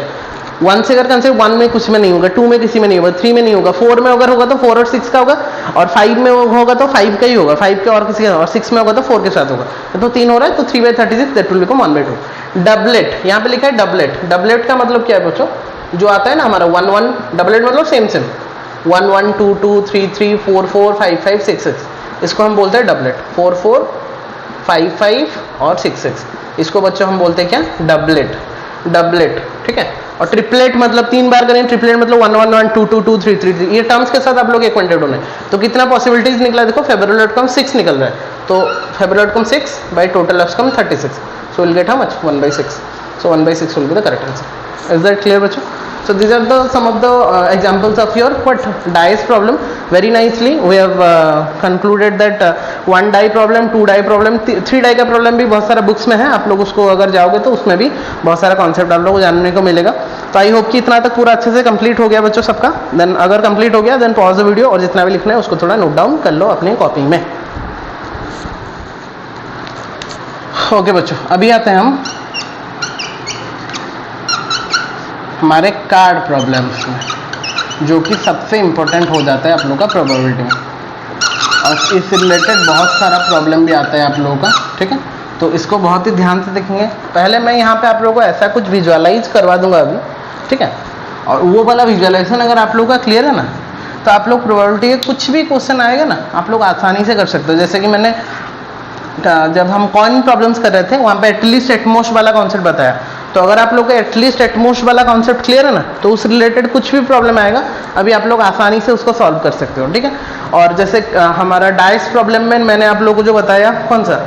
1 से अगर कंसिडर 1 में कुछ में नहीं होगा, 2 में किसी में नहीं होगा, 3 में नहीं होगा, 4 में अगर होगा तो 4 और 6 का होगा, और 5 में होगा तो 5 का ही होगा, 5 के और किसी का, और 6 में होगा तो 4 के साथ होगा। तो 3 हो रहा है तो 3/36 दैट विल बिकम 1/2। डबलेट, यहाँ पे लिखा है डबलेट। डबलेट का मतलब क्या है बच्चों, जो आता है ना हमारा 1 1, डबलेट मतलब सेम सेम 1 1 2 2 3 3 4 4 5 5 6 6, इसको हम बोलते हैं डबलेट। 4 4 5 5 और 6 6, इसको बच्चों हम बोलते हैं क्या, डबलेट। डबलेट, ठीक है। और ट्रिपलेट मतलब 3 बार करें, ट्रिपलेट मतलब 1 1 1 2 2 2 3 3 3, ये टर्म्स के साथ आप लोग एक्वेंटेड होने। तो कितना पॉसिबिलिटीज निकला देखो, फेबरल आउटकम 6 निकल रहा है, तो favourable outcome 6 by total outcome 36, so will get how much, 1/6, so 1/6 will be the correct answer. Is that clear बच्चों? So these are the some of the examples of your what dice problem. Very nicely we have concluded that 1 die problem, 2 die problem, 3 die का प्रॉब्लम भी बहुत सारा बुक्स में है, आप लोग उसको अगर जाओगे तो उसमें भी बहुत सारा कॉन्सेप्ट आप लोगों को जानने को मिलेगा। तो आई होप कि इतना तक पूरा अच्छे से कंप्लीट हो गया बच्चों सबका। देन अगर कंप्लीट हो गया देन पॉज द वीडियो और जितना भी लिखना है उसको थोड़ा नोट डाउन कर लो अपनी कॉपी में। ओके बच्चों, अभी आते हैं हम हमारे कार्ड प्रॉब्लम्स में, जो कि सबसे इम्पोर्टेंट हो जाता है आप लोगों का प्रोबेबिलिटी में, और इससे रिलेटेड बहुत सारा प्रॉब्लम भी आता है आप लोगों का, ठीक है। तो इसको बहुत ही ध्यान से देखेंगे। पहले मैं यहाँ पे आप लोगों को ऐसा कुछ विजुअलाइज करवा दूंगा अभी, ठीक है, और वो वाला विजुअलाइजेशन अगर आप लोगों का क्लियर है ना, तो आप लोग प्रोबेबिलिटी के कुछ भी क्वेश्चन आएगा ना आप लोग आसानी से कर सकते हो। जैसे कि मैंने जब हम कॉइन प्रॉब्लम्स कर रहे थे वहाँ पे एटलीस्ट एटमोस्ट वाला कॉन्सेप्ट बताया, तो अगर आप लोग को एटलीस्ट एटमोस्ट वाला कॉन्सेप्ट क्लियर है ना, तो उस रिलेटेड कुछ भी प्रॉब्लम आएगा अभी आप लोग आसानी से उसको सॉल्व कर सकते हो, ठीक है। और जैसे हमारा डाइस प्रॉब्लम में मैंने आप लोगों को जो बताया, कौन सा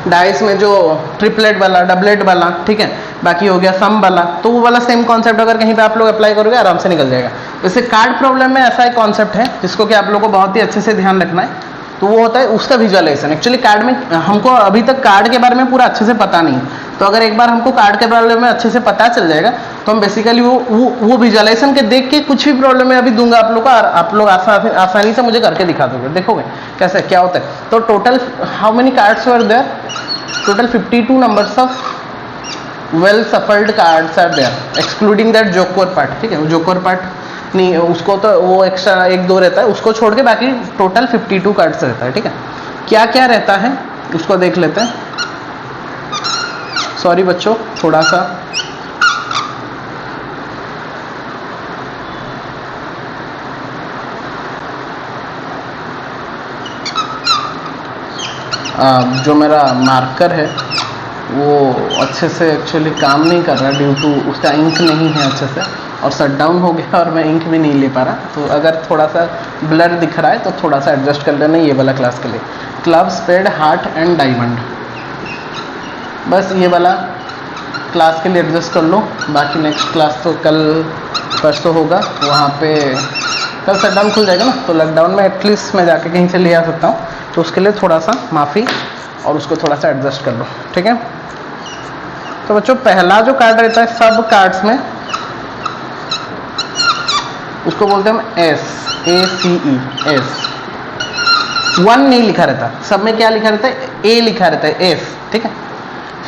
डाइस में जो ट्रिपलेट वाला, डबलेट वाला, ठीक है, बाकी हो गया सम वाला, तो वो वाला सेम कॉन्सेप्ट अगर कहीं पे आप लोग अप्लाई करोगे आराम से निकल जाएगा। वैसे कार्ड प्रॉब्लम में ऐसा एक कॉन्सेप्ट है जिसको कि आप लोग को बहुत ही अच्छे से ध्यान रखना है, तो वो होता है उसका विजुअलाइजेशन। एक्चुअली कार्ड में हमको अभी तक कार्ड के बारे में पूरा अच्छे से पता नहीं, तो अगर एक बार हमको कार्ड के बारे में अच्छे से पता चल जाएगा तो हम बेसिकली वो विजुअलाइजेशन के देख के कुछ भी प्रॉब्लम मैं अभी दूंगा आप लोग का, आप लोग आसानी से मुझे करके दिखा दोगे, देखोगे कैसे क्या होता है। तो total how many cards were there, total 52 numbers of well shuffled cards are there excluding that joker part, ठीक है। वो जोकर पार्ट नहीं, उसको तो वो एक्स्ट्रा 1-2 रहता है, उसको छोड़ के बाकी टोटल 52 कार्ड्स रहता है, ठीक है। क्या क्या रहता है उसको देख लेते हैं। सॉरी बच्चों, थोड़ा सा जो मेरा मार्कर है वो अच्छे से एक्चुअली काम नहीं कर रहा ड्यू टू उसका इंक नहीं है अच्छे से, और शट डाउन हो गया और मैं इंक भी नहीं ले पा रहा। तो अगर थोड़ा सा ब्लर दिख रहा है तो थोड़ा सा एडजस्ट कर लेना ये वाला क्लास के लिए। Club, spade, heart and diamond, बस ये वाला क्लास के लिए एडजस्ट कर लो। बाकी नेक्स्ट क्लास तो कल परसों होगा, वहाँ पे कल शट डाउन खुल जाएगा ना, तो लॉकडाउन में एटलीस्ट मैं जाके कहीं से ले आ सकता हूँ, तो उसके लिए थोड़ा सा माफ़ी और उसको थोड़ा सा एडजस्ट कर लो, ठीक है। तो बच्चों पहला जो कार्ड रहता है सब कार्ड्स में, उसको बोलते हैं हम ACE, एस। 1 नहीं लिखा रहता, सब में क्या लिखा रहता है, A लिखा रहता है, एस, ठीक है।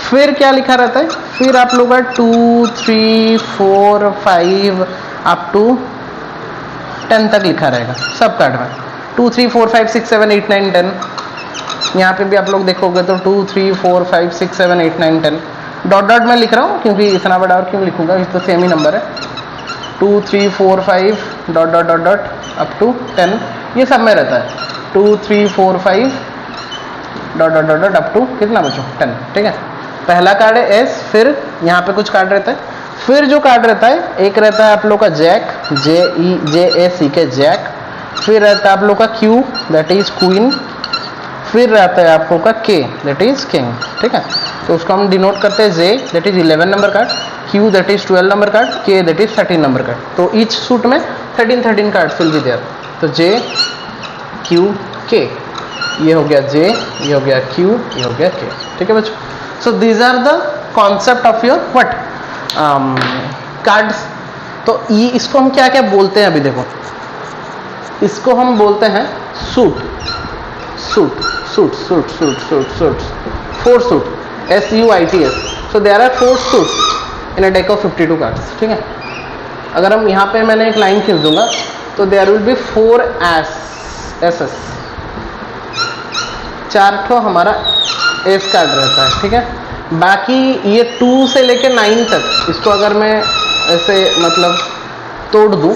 फिर क्या लिखा रहता है, फिर आप लोग का 2 3 4 5 अप टू 10 तक लिखा रहेगा सब कार्ड में। 2 3 4 5 6 7 8 9 10, यहाँ पे भी आप लोग देखोगे तो 2 3 4 5 6 7 8 9 10, डॉट डॉट में लिख रहा हूँ क्योंकि इतना बड़ा और क्यों लिखूंगा, इस तो सेम ही नंबर है। 2 3 4 5 dot dot dot dot up to 10, ये सब में रहता है। 2 3 4 5 dot dot dot dot up to कितना बच्चों 10, ठीक है। पहला कार्ड है एस, फिर यहाँ पे कुछ कार्ड रहता है, फिर जो कार्ड रहता है एक रहता है आप लोग का जैक, JEJAC के जैक, फिर रहता है आप लोग का क्यू दैट इज क्वीन, फिर रहता है आपको का के दैट इज किंग, ठीक है। तो उसको हम डिनोट करते हैं J that is 11 number card, Q that is 12 number card, K that is 13 number card. तो ईच सूट में 13 कार्ड्स विल बी देयर। तो जे क्यू के, ये हो गया जे, ये हो गया क्यू, ये हो गया के, ठीक है बच्चों। So these are the concept of your what cards. तो ये इसको हम क्या क्या बोलते हैं अभी देखो, इसको हम बोलते हैं suit, suit suit suit suit suit suit 4 suit, SUITS। So there are 4 suits, in a deck of 52 cards, ठीक है। अगर हम यहाँ पे मैंने एक लाइन खींच दूंगा तो देयर विल बी 4 एसेस, 4 ठो हमारा एस कार्ड रहता है, ठीक है। बाकी ये 2 से लेके 9 तक इसको अगर मैं ऐसे मतलब तोड़ दूं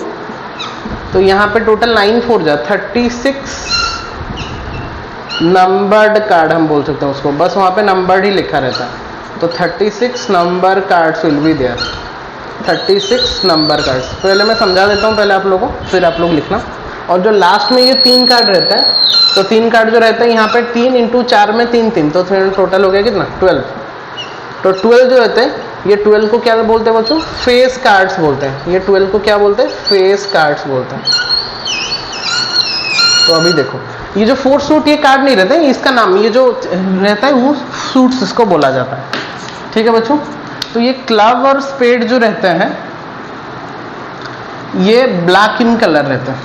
तो यहाँ पे टोटल 9 4 जा 36 नंबर्ड कार्ड हम बोल सकते हैं उसको, बस वहाँ पे नंबर्ड ही लिखा रहता है। तो 36 number cards will be there, 36 number cards. पहले मैं समझा देता हूँ पहले आप लोगों को, फिर आप लोग लिखना। और जो लास्ट में ये 3 कार्ड रहता है, तो 3 कार्ड जो रहता है यहाँ पे 3 × 4 में 3 3, तो फिर टोटल हो गया कितना 12। तो 12 जो रहते हैं, ये 12 को क्या बोलते हैं बच्चों, फेस कार्ड्स बोलते हैं। ये 12 को क्या बोलते हैं, फेस कार्ड्स बोलते हैं। तो अभी देखो ये जो 4 सूट ये कार्ड नहीं रहते, इसका नाम ये जो रहता है वो सूट्स इसको बोला जाता है, ठीक है बच्चों। तो ये क्लब और स्पेड जो रहते हैं ये ब्लैक इन कलर रहते हैं,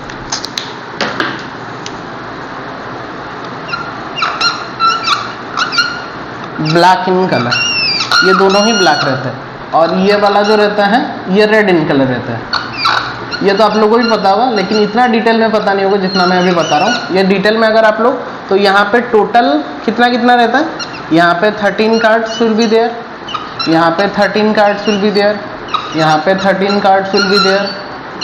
ब्लैक इन कलर, ये दोनों ही ब्लैक रहते हैं। और ये वाला जो रहता है ये रेड इन कलर रहता है। ये तो आप लोगों को भी पता होगा, लेकिन इतना डिटेल में पता नहीं होगा जितना मैं अभी बता रहा हूँ। ये डिटेल में अगर आप लोग, तो यहाँ पे टोटल कितना कितना रहता है, यहाँ पे 13 कार्ड्स विल बी देयर, यहाँ पे 13 कार्ड्स विल बी देयर, यहाँ पे 13 कार्ड्स विल बी देयर,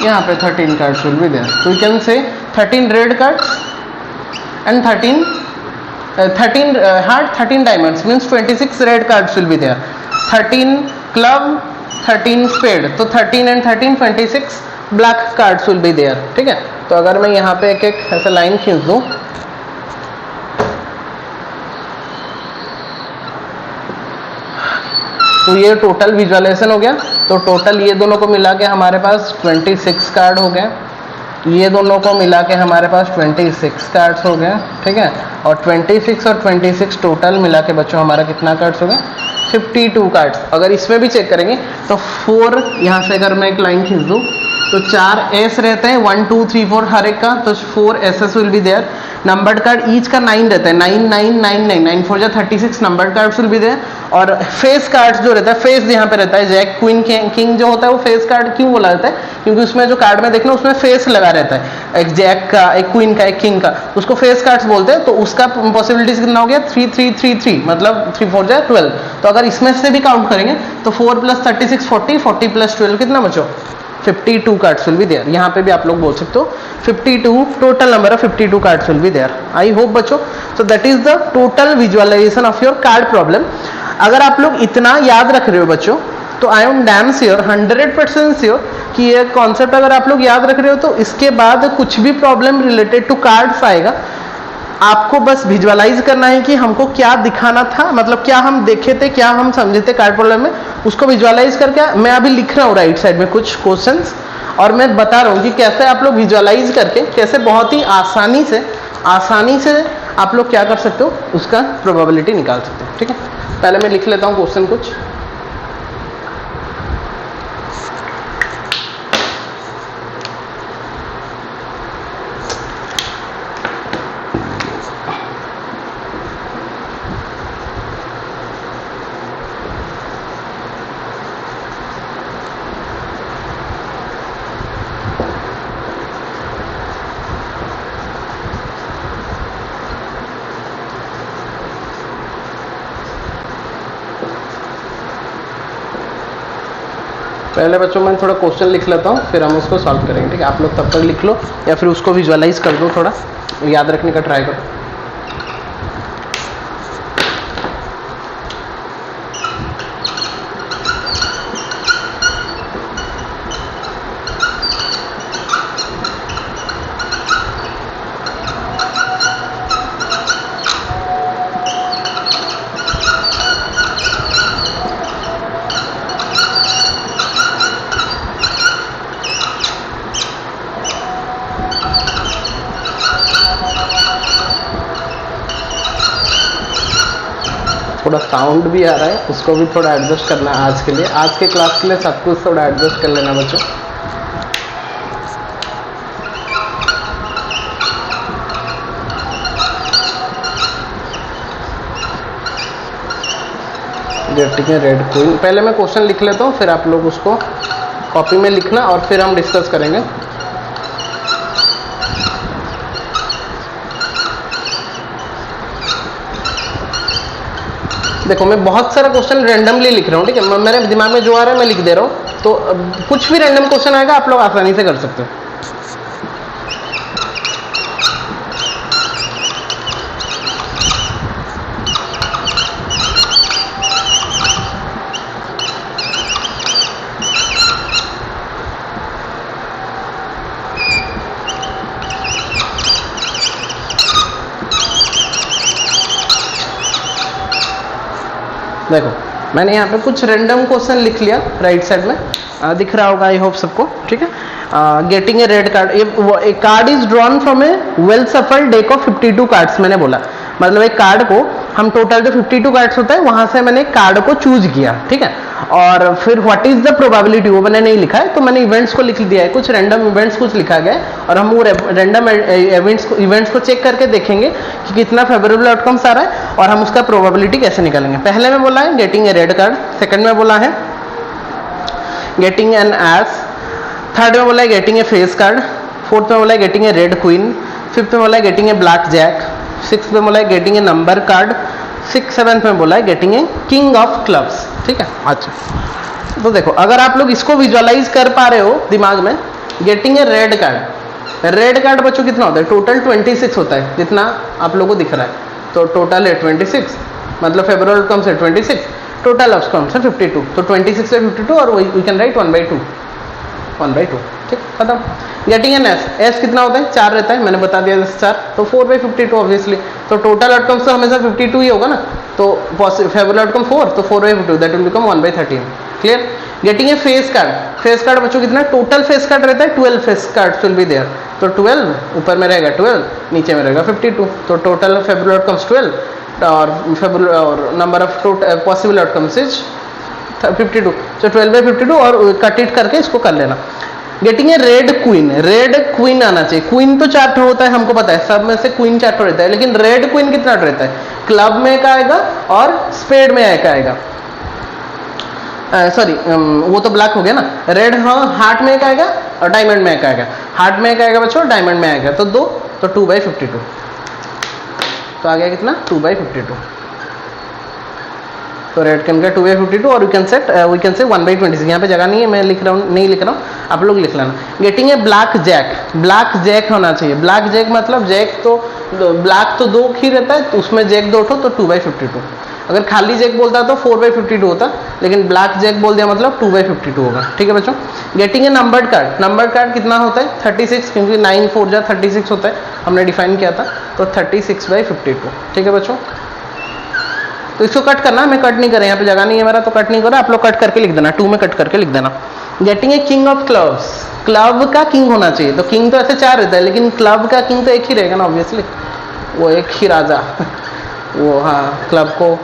यहाँ पे 13 कार्ड्स विल बी देयर। तो you can say 13 red cards and 13 heart, 13 diamonds means 26 red cards will be there, 13 club, 13 spade, तो 13 and 13 26 black cards will be there, ठीक है। तो अगर मैं यहाँ पे एक एक ऐसा लाइन खींच दूँ तो ये टोटल विजुअलाइजेशन हो गया। तो टोटल ये दोनों को मिला के हमारे पास 26 कार्ड हो गए, ये दोनों को मिला के हमारे पास 26 कार्ड्स हो गए, ठीक है। और 26 और 26 टोटल मिला के बच्चों हमारा कितना कार्ड्स हो गए, 52 कार्ड्स। अगर इसमें भी चेक करेंगे तो 4, यहाँ से अगर मैं एक लाइन खींच दूँ तो 4 एस रहते हैं, 1 2 3 4 हर एक का, तो 4 aces will be there. Numbered card each का 9 रहता है, 9 9 9 9 9 4 जा 36 numbered cards will be there. और फेस कार्ड्स जो रहता है, फेस यहाँ पे रहता है, जैक क्वीन किंग जो होता है वो फेस कार्ड क्यों बोला जाता है, क्योंकि उसमें जो कार्ड में देखना उसमें फेस लगा रहता है, एक जैक का, एक क्वीन का, एक किंग का, उसको फेस कार्ड्स बोलते हैं। तो उसका पॉसिबिलिटीज कितना हो गया, 3 3 3 3, मतलब 3 4 जा 12। तो अगर इसमें से भी काउंट करेंगे तो 4 + 36 40, 40 + 12 कितना बचो, 52 कार्ड्स विल बी देयर। यहाँ पे भी आप लोग बोल सकते हो 52, total number of 52 cards will be there. I hope बच्चों, so that is the total visualization of your card problem. अगर आप लोग इतना याद रख रहे हो बच्चों, तो I am damn sure, 100% sure कि ये कॉन्सेप्ट अगर आप लोग याद रख रहे हो तो इसके बाद कुछ भी प्रॉब्लम रिलेटेड टू कार्ड्स आएगा, आपको बस विजुअलाइज करना है कि हमको क्या दिखाना था, मतलब क्या हम देखे थे, क्या हम समझे थे कार्ड प्रॉब्लम में, उसको विजुअलाइज करके मैं अभी लिख रहा हूँ राइट साइड में कुछ क्वेश्चंस, और मैं बता रहा हूँ कि कैसे आप लोग विजुअलाइज करके कैसे बहुत ही आसानी से आप लोग क्या कर सकते हो, उसका प्रोबेबिलिटी निकाल सकते हो, ठीक है। पहले मैं लिख लेता हूँ क्वेश्चन कुछ। पहले बच्चों मैं थोड़ा क्वेश्चन लिख लेता हूँ, फिर हम उसको सॉल्व करेंगे, ठीक है। आप लोग तब तक लिख लो या फिर उसको विजुअलाइज कर दो, थोड़ा याद रखने का ट्राई करो। थोड़ा साउंड भी आ रहा है, उसको भी थोड़ा एडजस्ट करना है आज के लिए, आज के क्लास के लिए सब कुछ थोड़ा एडजस्ट कर लेना बच्चों। Getting a red queen. पहले मैं क्वेश्चन लिख लेता हूँ, फिर आप लोग उसको कॉपी में लिखना और फिर हम डिस्कस करेंगे। देखो मैं बहुत सारा क्वेश्चन रैंडमली लिख रहा हूँ, ठीक है, मेरे दिमाग में जो आ रहा है मैं लिख दे रहा हूँ, तो कुछ भी रैंडम क्वेश्चन आएगा आप लोग आसानी से कर सकते हो। देखो मैंने यहाँ पे कुछ रैंडम क्वेश्चन लिख लिया राइट साइड में, दिख रहा होगा आई होप सबको, ठीक है। Getting a red card, A card is drawn from A well सफल डेक ऑफ 52 कार्ड्स। मैंने बोला मतलब एक कार्ड को हम टोटल जो 52 कार्ड्स होता है वहां से मैंने कार्ड को चूज किया, ठीक है। और फिर व्हाट इज द प्रोबेबिलिटी वो मैंने नहीं लिखा है, तो मैंने इवेंट्स को लिख दिया है, कुछ रैंडम इवेंट्स कुछ लिखा गया है, और हम वो रैंडम इवेंट्स को चेक करके देखेंगे कि कितना फेवरेबल आउटकम्स आ रहा है और हम उसका प्रोबेबिलिटी कैसे निकालेंगे। पहले में बोला है getting a red card, second में बोला है गेटिंग एन एस, थर्ड में बोला है getting a face card, fourth में बोला है getting a red queen, fifth में बोला है getting a black jack, six में बोला है getting a number card, seventh में बोला है getting a king of clubs, ठीक है। अच्छा तो देखो अगर आप लोग इसको विजुअलाइज कर पा रहे हो दिमाग में, गेटिंग ए रेड कार्ड बच्चों कितना होता है, टोटल 26 होता है जितना आप लोगों को दिख रहा है, तो टोटल है 26, मतलब फेवरेबल आउटकम्स है 26, टोटल आउटकम्स है 52, तो 26 से 52 और वी कैन राइट 1/2, ठीक, खत्म। गेटिंग एन एस कितना होता है, 4 रहता है, मैंने बता दिया 4, तो 4/52 ऑब्वियसली, तो टोटल आउटकम्स तो हमेशा 52 ही होगा ना, तो फेवरेबल आउटकम 4, तो 4/52 that will become 1/13, clear. Getting a face card बच्चों कितना, टोटल फेस कार्ड रहता है 12 face card will be there, तो 12 ऊपर में रहेगा 12, नीचे में रहेगा 52, तो टोटल फेवरेबल आउटकम्स 12 और number of possible outcomes is 52, तो 12/52 और कट इट करके इसको कर लेना। गेटिंग ए रेड क्वीन आना चाहिए, क्वीन तो 4 होता है हमको पता है, सब में से क्वीन 4 रहता है, लेकिन रेड क्वीन कितना रहता है, क्लब में एक आएगा और स्पेड में एक आएगा, सॉरी वो तो ब्लैक हो गया ना, रेड हाँ हार्ट में एक आएगा और डायमंड में एक आएगा, हार्ट में एक आएगा बच्चों, डायमंड में आएगा, तो 2, तो 2/52, तो आ गया कितना 2/52, तो रेड कैन गेट 2/52 और वी कैन से 1/26, यहाँ पे जगह नहीं है, मैं नहीं लिख रहा हूँ, आप लोग लिख लेना। गेटिंग ए ब्लैक जैक होना चाहिए, ब्लैक जैक मतलब जैक तो ब्लैक तो 2 ही रहता है, तो उसमें जैक 2 तो 2/52, अगर खाली जैक बोलता तो 4/52 होता, लेकिन ब्लैक जैक बोल दिया मतलब 2/52 होगा, ठीक है बच्चों। गेटिंग ए नंबर्ड कार्ड कितना होता है 36, क्योंकि 9 4 जा 36 होता है, हमने डिफाइन किया था, तो 36/52, ठीक है बच्चों। तो इसको कट करना, मैं कट नहीं कर रहा, यहाँ पे जगह नहीं है मेरा तो कट नहीं कर रहा, आप लोग कट करके लिख देना, 2 में कट करके लिख देना। Getting a king of clubs, club का किंग होना चाहिए, तो किंग तो ऐसे 4 रहता है, लेकिन क्लब का किंग तो एक ही रहेगा ना ऑब्वियसली, वो एक ही राजा वो हाँ क्लब को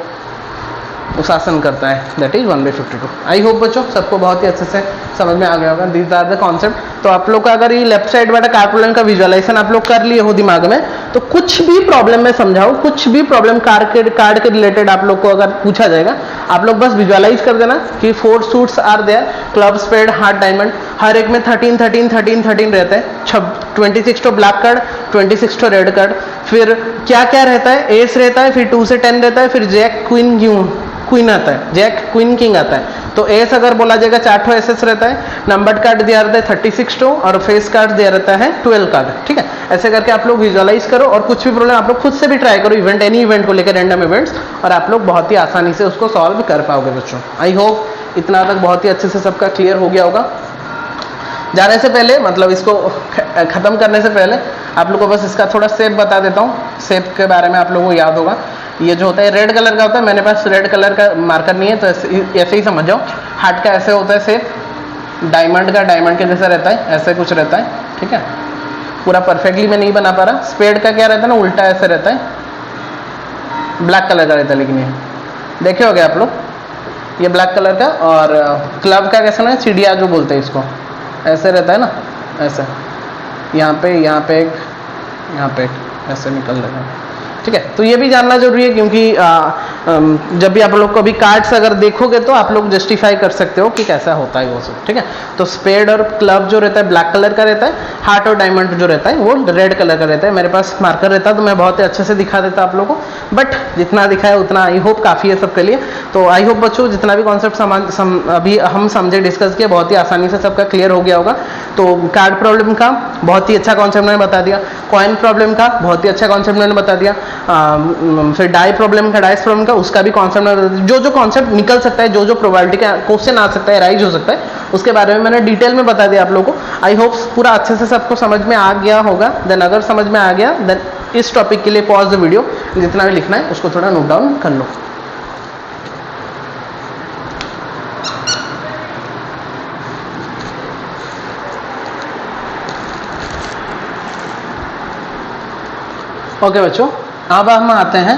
शासन करता है, दैट इज 1/52। आई होप बच्चों सबको बहुत ही अच्छे से समझ में आ गया होगा, दीज आर द कॉन्सेप्ट। तो आप लोग का अगर ये लेफ्ट साइड वाला कार्ड का विजुअलाइजेशन आप लोग कर लिए हो दिमाग में, तो कुछ भी प्रॉब्लम में समझाओ, कुछ भी प्रॉब्लम कार्ड के रिलेटेड आप लोग को अगर पूछा जाएगा, आप लोग बस विजुअलाइज कर देना कि 4 suits are there, club spade heart diamond, हर एक में 13 रहता है, 26 तो ब्लैक कार्ड, 26 तो रेड कार्ड, फिर क्या क्या रहता है, एस रहता है, फिर 2 से 10 रहता है, फिर जैक क्वीन आता है, जैक क्वीन किंग आता है, तो एस अगर बोला जाएगा 4 एसेस रहता है, नंबर्ड कार्ड दिया रहता है 36 और फेस कार्ड दिया रहता है 12 कार्ड, ठीक है। ऐसे करके आप लोग विजुअलाइज करो और कुछ भी प्रॉब्लम आप लोग खुद से भी ट्राई करो, एनी इवेंट को लेकर, रैंडम इवेंट्स, और आप लोग बहुत ही आसानी से उसको सॉल्व कर पाओगे बच्चों। आई होप इतना तक बहुत ही अच्छे से सबका क्लियर हो गया होगा। जाने से पहले मतलब इसको खत्म करने से पहले आप लोग को बस इसका थोड़ा शेप बता देता हूँ, शेप के बारे में आप लोगों को याद होगा, ये जो होता है रेड कलर का होता है, मेरे पास रेड कलर का मार्कर नहीं है, तो ऐसे ही समझ जाओ। हार्ट का ऐसे होता है शेप, डायमंड का डायमंड के जैसा रहता है, ऐसे कुछ रहता है, ठीक है, पूरा परफेक्टली मैं नहीं बना पा रहा। स्पेड का क्या रहता है ना, उल्टा ऐसे रहता है, ब्लैक कलर का रहता है, लेकिन ये देखे होगे आप लोग, ये ब्लैक कलर का। और क्लब का कैसा ना, चिड़िया जो बोलते हैं इसको, ऐसे रहता है ना, ऐसे यहाँ पे एक, ऐसे निकल रहा है, ठीक है। तो ये भी जानना जरूरी है, क्योंकि जब भी आप लोग कभी कार्ड्स अगर देखोगे तो आप लोग जस्टिफाई कर सकते हो कि कैसा होता है वो सब, ठीक है। तो स्पेड और क्लब जो रहता है ब्लैक कलर का रहता है, हार्ट और डायमंड जो रहता है वो रेड कलर का रहता है। मेरे पास मार्कर रहता तो मैं बहुत ही अच्छे से दिखा देता आप लोगों को, बट जितना दिखा है उतना आई होप काफ़ी है सबके लिए। तो आई होप बच्चों जितना भी कॉन्सेप्ट अभी हम समझे, डिस्कस किया, बहुत ही आसानी से सबका क्लियर हो गया होगा। तो कार्ड प्रॉब्लम का बहुत ही अच्छा कॉन्सेप्ट मैंने बता दिया, कॉइन प्रॉब्लम का बहुत ही अच्छा कॉन्सेप्ट मैंने बता दिया, फिर डाई प्रॉब्लम का, डाइस प्रॉब्लम का उसका भी कॉन्सेप्ट मैंने बता दिया। जो जो कॉन्सेप्ट निकल सकता है, जो जो प्रोबेबिलिटी का क्वेश्चन आ सकता है, राइज हो सकता है, उसके बारे में मैंने डिटेल में बता दिया आप लोगों को। आई होप पूरा अच्छे से सबको समझ में आ गया होगा। देन अगर समझ में आ गया देन इस टॉपिक के लिए पॉज द वीडियो, जितना भी लिखना है उसको थोड़ा नोट डाउन कर लो। ओके बच्चों, अब हम आते हैं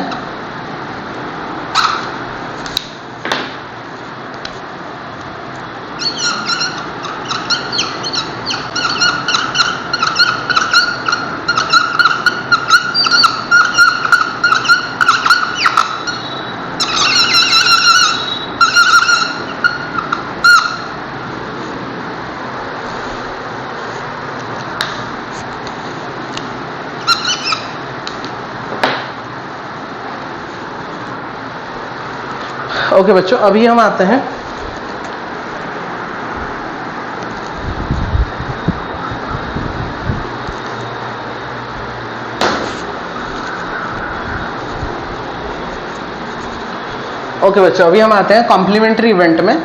ओके बच्चों, अभी हम आते हैं कॉम्प्लीमेंट्री इवेंट में।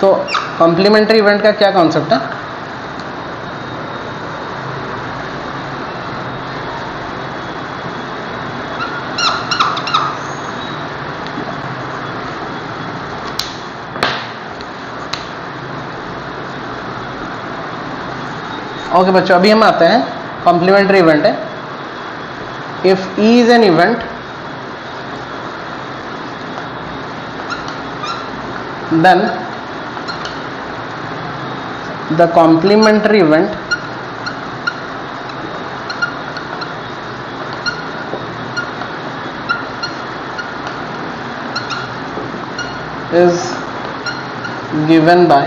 तो कॉम्प्लीमेंट्री इवेंट का क्या कॉन्सेप्ट है? ओके बच्चों, अभी हम आते हैं कॉम्प्लीमेंट्री इवेंट है। If E is an event then the complementary event is given by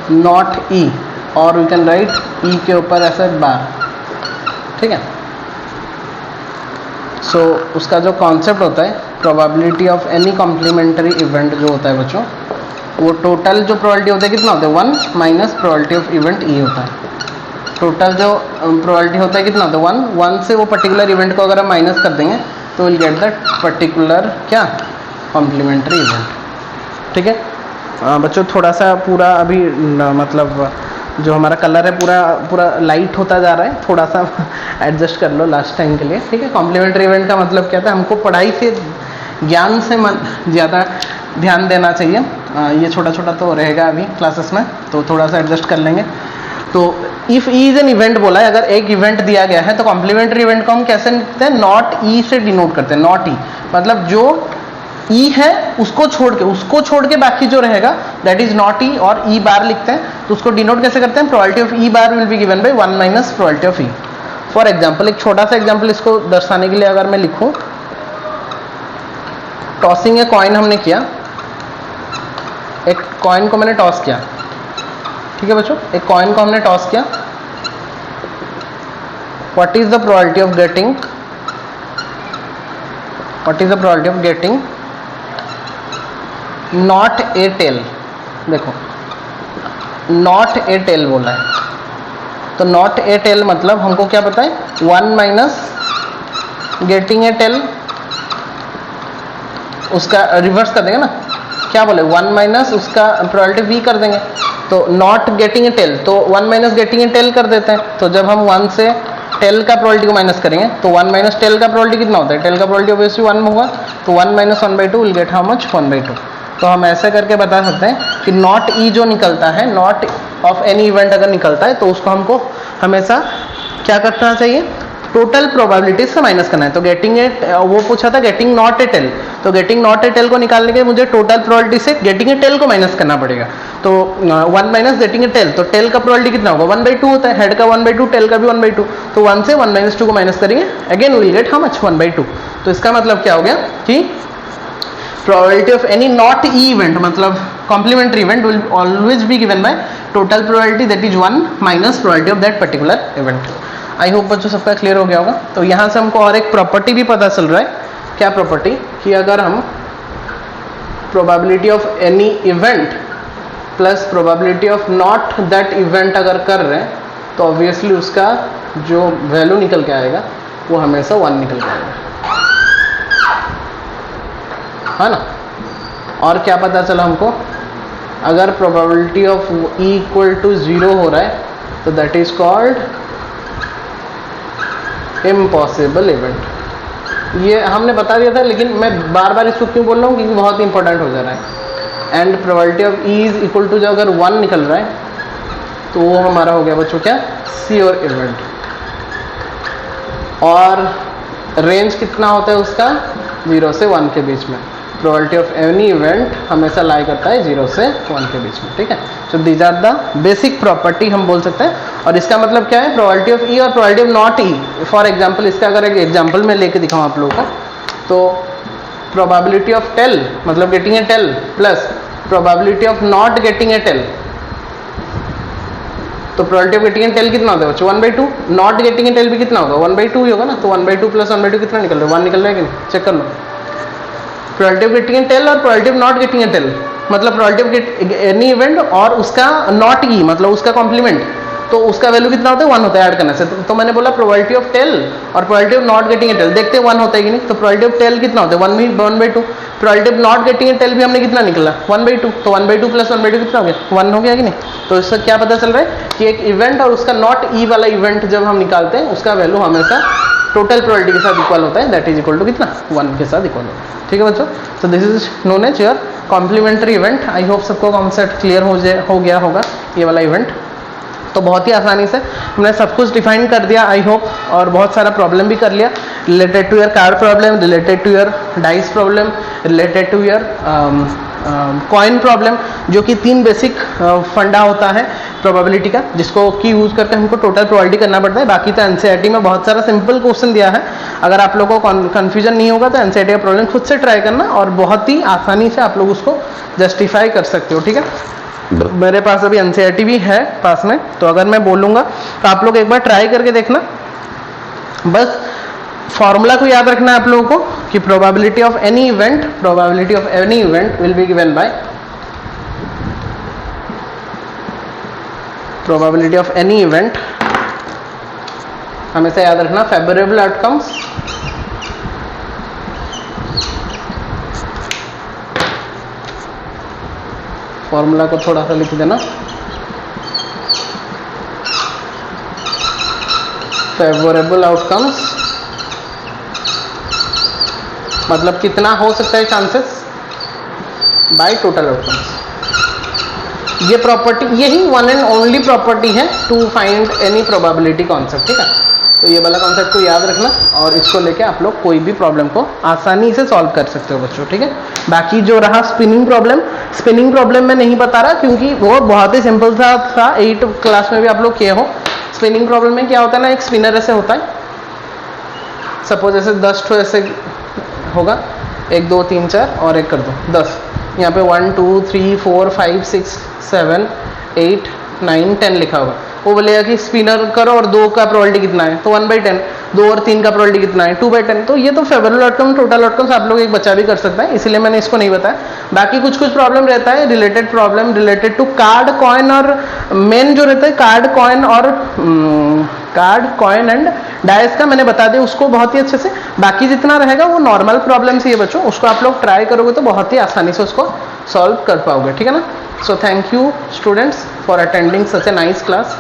not E, और we can write E के ऊपर ऐसे बार, ठीक है। सो उसका जो कॉन्सेप्ट होता है, probability of any complementary event जो होता है बच्चों, वो टोटल जो प्रोबेबिलिटी होता है कितना होता है? 1 minus probability of event E होता है। टोटल जो प्रोबेबिलिटी होता है कितना होता है? 1 से वो पर्टिकुलर इवेंट को अगर हम माइनस कर देंगे तो विल गेट द पर्टिकुलर क्या कॉम्प्लीमेंट्री इवेंट, ठीक है। बच्चों थोड़ा सा पूरा अभी मतलब जो हमारा कलर है पूरा लाइट होता जा रहा है, थोड़ा सा एडजस्ट कर लो लास्ट टाइम के लिए, ठीक है। कॉम्प्लीमेंट्री इवेंट का मतलब क्या था? हमको पढ़ाई से, ज्ञान से ज़्यादा ध्यान देना चाहिए। ये छोटा छोटा तो रहेगा अभी क्लासेस में, तो थोड़ा सा एडजस्ट कर लेंगे। तो if E is an event बोला है, अगर एक इवेंट दिया गया है तो कॉम्प्लीमेंट्री इवेंट को हम कैसे लिखते हैं? नॉट ई से डिनोट करते हैं। नॉट ई मतलब जो ई है उसको छोड़ के बाकी जो रहेगा दैट इज नॉट ई, और ई बार लिखते हैं। तो उसको डिनोट कैसे करते हैं? Probability of E bar will be given bye 1 minus probability of E. For example, एक छोटा सा एग्जाम्पल इसको दर्शाने के लिए अगर मैं लिखूं, टॉसिंग ए कॉइन हमने किया, एक कॉइन को मैंने टॉस किया, ठीक है बच्चों, एक कॉइन को हमने टॉस किया। What is the probability of getting not a tail? देखो नॉट ए टेल बोला है, तो नॉट ए टेल मतलब हमको क्या पता है? 1 माइनस गेटिंग ए टेल, उसका रिवर्स कर देंगे ना, क्या बोले? 1 माइनस उसका प्रोबेबिलिटी वी कर देंगे। तो नॉट गेटिंग ए टेल, तो 1 माइनस गेटिंग ए टेल कर देते हैं। तो जब हम 1 से टेल का प्रोबेबिलिटी को माइनस करेंगे तो 1 माइनस टेल का प्रोबेबिलिटी कितना होता है? टेल का प्रोबेबिलिटी ऑब्वियसली 1 होगा, तो 1 minus 1/2 will get how much? 1/2। तो हम ऐसे करके बता सकते हैं कि नॉट ई जो निकलता है, नॉट ऑफ एनी इवेंट अगर निकलता है तो उसको हमको हमेशा क्या करना चाहिए? टोटल प्रोबेबिलिटी से माइनस करना है। तो गेटिंग ए, वो पूछा था गेटिंग नॉट ए टेल, तो गेटिंग नॉट ए टेल को निकालने के लिए मुझे टोटल प्रोबेबिलिटी से गेटिंग ए टेल को माइनस करना पड़ेगा। तो 1 माइनस गेटिंग ए टेल, तो टेल का प्रोबेबिलिटी कितना होगा 1/2 होता है, हेड का 1/2, टेल का भी 1/2, तो 1 से 1 - 2 को माइनस करेंगे, again will get how much 1/2। तो इसका मतलब क्या हो गया कि probability of any not E event मतलब complementary event will always be given by total probability that is 1 minus probability of that particular event. I hope बच्चों सबका क्लियर हो गया होगा। तो यहाँ से हमको और एक प्रॉपर्टी भी पता चल रहा है, क्या प्रॉपर्टी, कि अगर हम probability of any event plus probability of not that event अगर कर रहे हैं तो ऑब्वियसली उसका जो वैल्यू निकल के आएगा वो हमेशा 1 निकल के आएगा, है ना। और क्या पता चला हमको, अगर probability of E equal to 0 हो रहा है तो that is called impossible event. ये हमने बता दिया था, लेकिन मैं बार बार इसको क्यों बोल रहा हूँ, क्योंकि बहुत इंपॉर्टेंट हो जा रहा है। And probability of E is equal to, जो अगर 1 निकल रहा है तो वो हमारा हो गया बच्चों क्या, श्योर इवेंट। और रेंज कितना होता है उसका, 0 से 1 के बीच में। प्रोबेबिलिटी ऑफ एनी इवेंट हमेशा लाई करता है 0 से 1 के बीच में, ठीक है। So these are the basic property हम बोल सकते हैं। और इसका मतलब क्या है, प्रोबेबिलिटी ऑफ ई और probability of not E. For example इसका अगर एक एग्जांपल में लेके दिखाऊं आप लोगों को, तो प्रोबेबिलिटी ऑफ टेल मतलब getting a tail plus probability of not getting a tail, तो probability of getting a tail कितना होता है बच्चों 1/2, नॉट गेटिंग ए टेल भी कितना होगा 1/2 ही होगा ना। तो 1/2 प्लस 1/2 कितना निकल रहा है, 1 निकल रहा है कि नहीं, चेक कर लो। Probability of getting a tail और probability of not getting a tail मतलब प्रोबेबिलिटी ऑफ एनी इवेंट और उसका नॉट ई मतलब उसका कॉम्प्लीमेंट, तो उसका वैल्यू कितना होता है 1 होता है ऐड करने से। तो मैंने बोला प्रोबेबिलिटी ऑफ टेल और probability of not getting a tail, देखते हैं 1 होता है कि नहीं। तो प्रोबेबिलिटी ऑफ टेल कितना होता है 1/2, probability of not getting a tail भी हमने कितना निकला 1/2, तो 1/2 प्लस 1/2 कितना हो गया 1 हो गया कि नहीं। तो इससे क्या पता चल रहा है कि एक इवेंट और उसका नॉट ई वाला इवेंट जब हम निकालते हैं उसका वैल्यू हमेशा टोटल प्रोबेबिलिटी के साथ इक्वल होता है, दैट इज इक्वल टू कितना 1 के साथ इक्वल होता है, ठीक है बच्चों। तो this is known as your complementary event. I hope सबको कॉन्सेप्ट क्लियर हो गया होगा ये वाला इवेंट। तो बहुत ही आसानी से हमने सब कुछ डिफाइन कर दिया आई होप, और बहुत सारा प्रॉब्लम भी कर लिया related to your card problem, related to your dice problem, related to your coin problem, जो कि 3 बेसिक फंडा होता है प्रोबेबिलिटी का, जिसको की यूज करके हमको टोटल प्रोबेबिलिटी करना पड़ता है। बाकी तो एनसीईआरटी में बहुत सारा सिंपल क्वेश्चन दिया है, अगर आप लोगों को कन्फ्यूजन नहीं होगा तो एनसीईआरटी का प्रॉब्लम खुद से ट्राई करना और बहुत ही आसानी से आप लोग उसको जस्टिफाई कर सकते हो, ठीक है। मेरे पास अभी एनसीईआरटी भी है पास में, तो अगर मैं बोलूँगा तो आप लोग एक बार ट्राई करके देखना। बस फॉर्मूला को याद रखना है आप लोगों को कि probability of any event will B given bye probability of any event, हमेशा याद रखना फेवरेबल आउटकम्स फॉर्मूला को थोड़ा सा लिख देना, फेवरेबल आउटकम्स मतलब कितना हो सकता है चांसेस बाय टोटल आउटकम्स। ये प्रॉपर्टी, यही वन एंड ओनली प्रॉपर्टी है to find any probability concept, ठीक है। तो ये वाला कॉन्सेप्ट को याद रखना और इसको लेके आप लोग कोई भी प्रॉब्लम को आसानी से सॉल्व कर सकते हो बच्चों, ठीक है। बाकी जो रहा स्पिनिंग प्रॉब्लम में नहीं बता रहा क्योंकि वो बहुत ही सिंपल था 8th क्लास में भी आप लोग किए हो। स्पिनिंग प्रॉब्लम में क्या होता है ना, एक स्पिनर ऐसे होता है, सपोज ऐसे 10 ठो ऐसे होगा, 1 2 3 4 और एक कर दो 10, यहाँ पे 1 2 3 4 5 6 7 8 9 10 लिखा होगा। वो बोलेगा कि स्पिनर करो और 2 का प्रोबेबिलिटी कितना है, तो 1/10, 2 और 3 का प्रोबेबिलिटी कितना है 2/10। तो ये तो फेवरेबल आउटकम टोटल आउटकम्स आप लोग एक बच्चा भी कर सकता है, इसीलिए मैंने इसको नहीं बताया। बाकी कुछ प्रॉब्लम रहता है रिलेटेड टू कार्ड कॉइन, और मेन जो रहता है कार्ड कॉइन एंड डाइस का मैंने बता दिया उसको बहुत ही अच्छे से। बाकी जितना रहेगा वो नॉर्मल प्रॉब्लम से ये बच्चों, उसको आप लोग ट्राई करोगे तो बहुत ही आसानी से उसको सॉल्व कर पाओगे, ठीक है ना। So thank you students for attending such a nice class.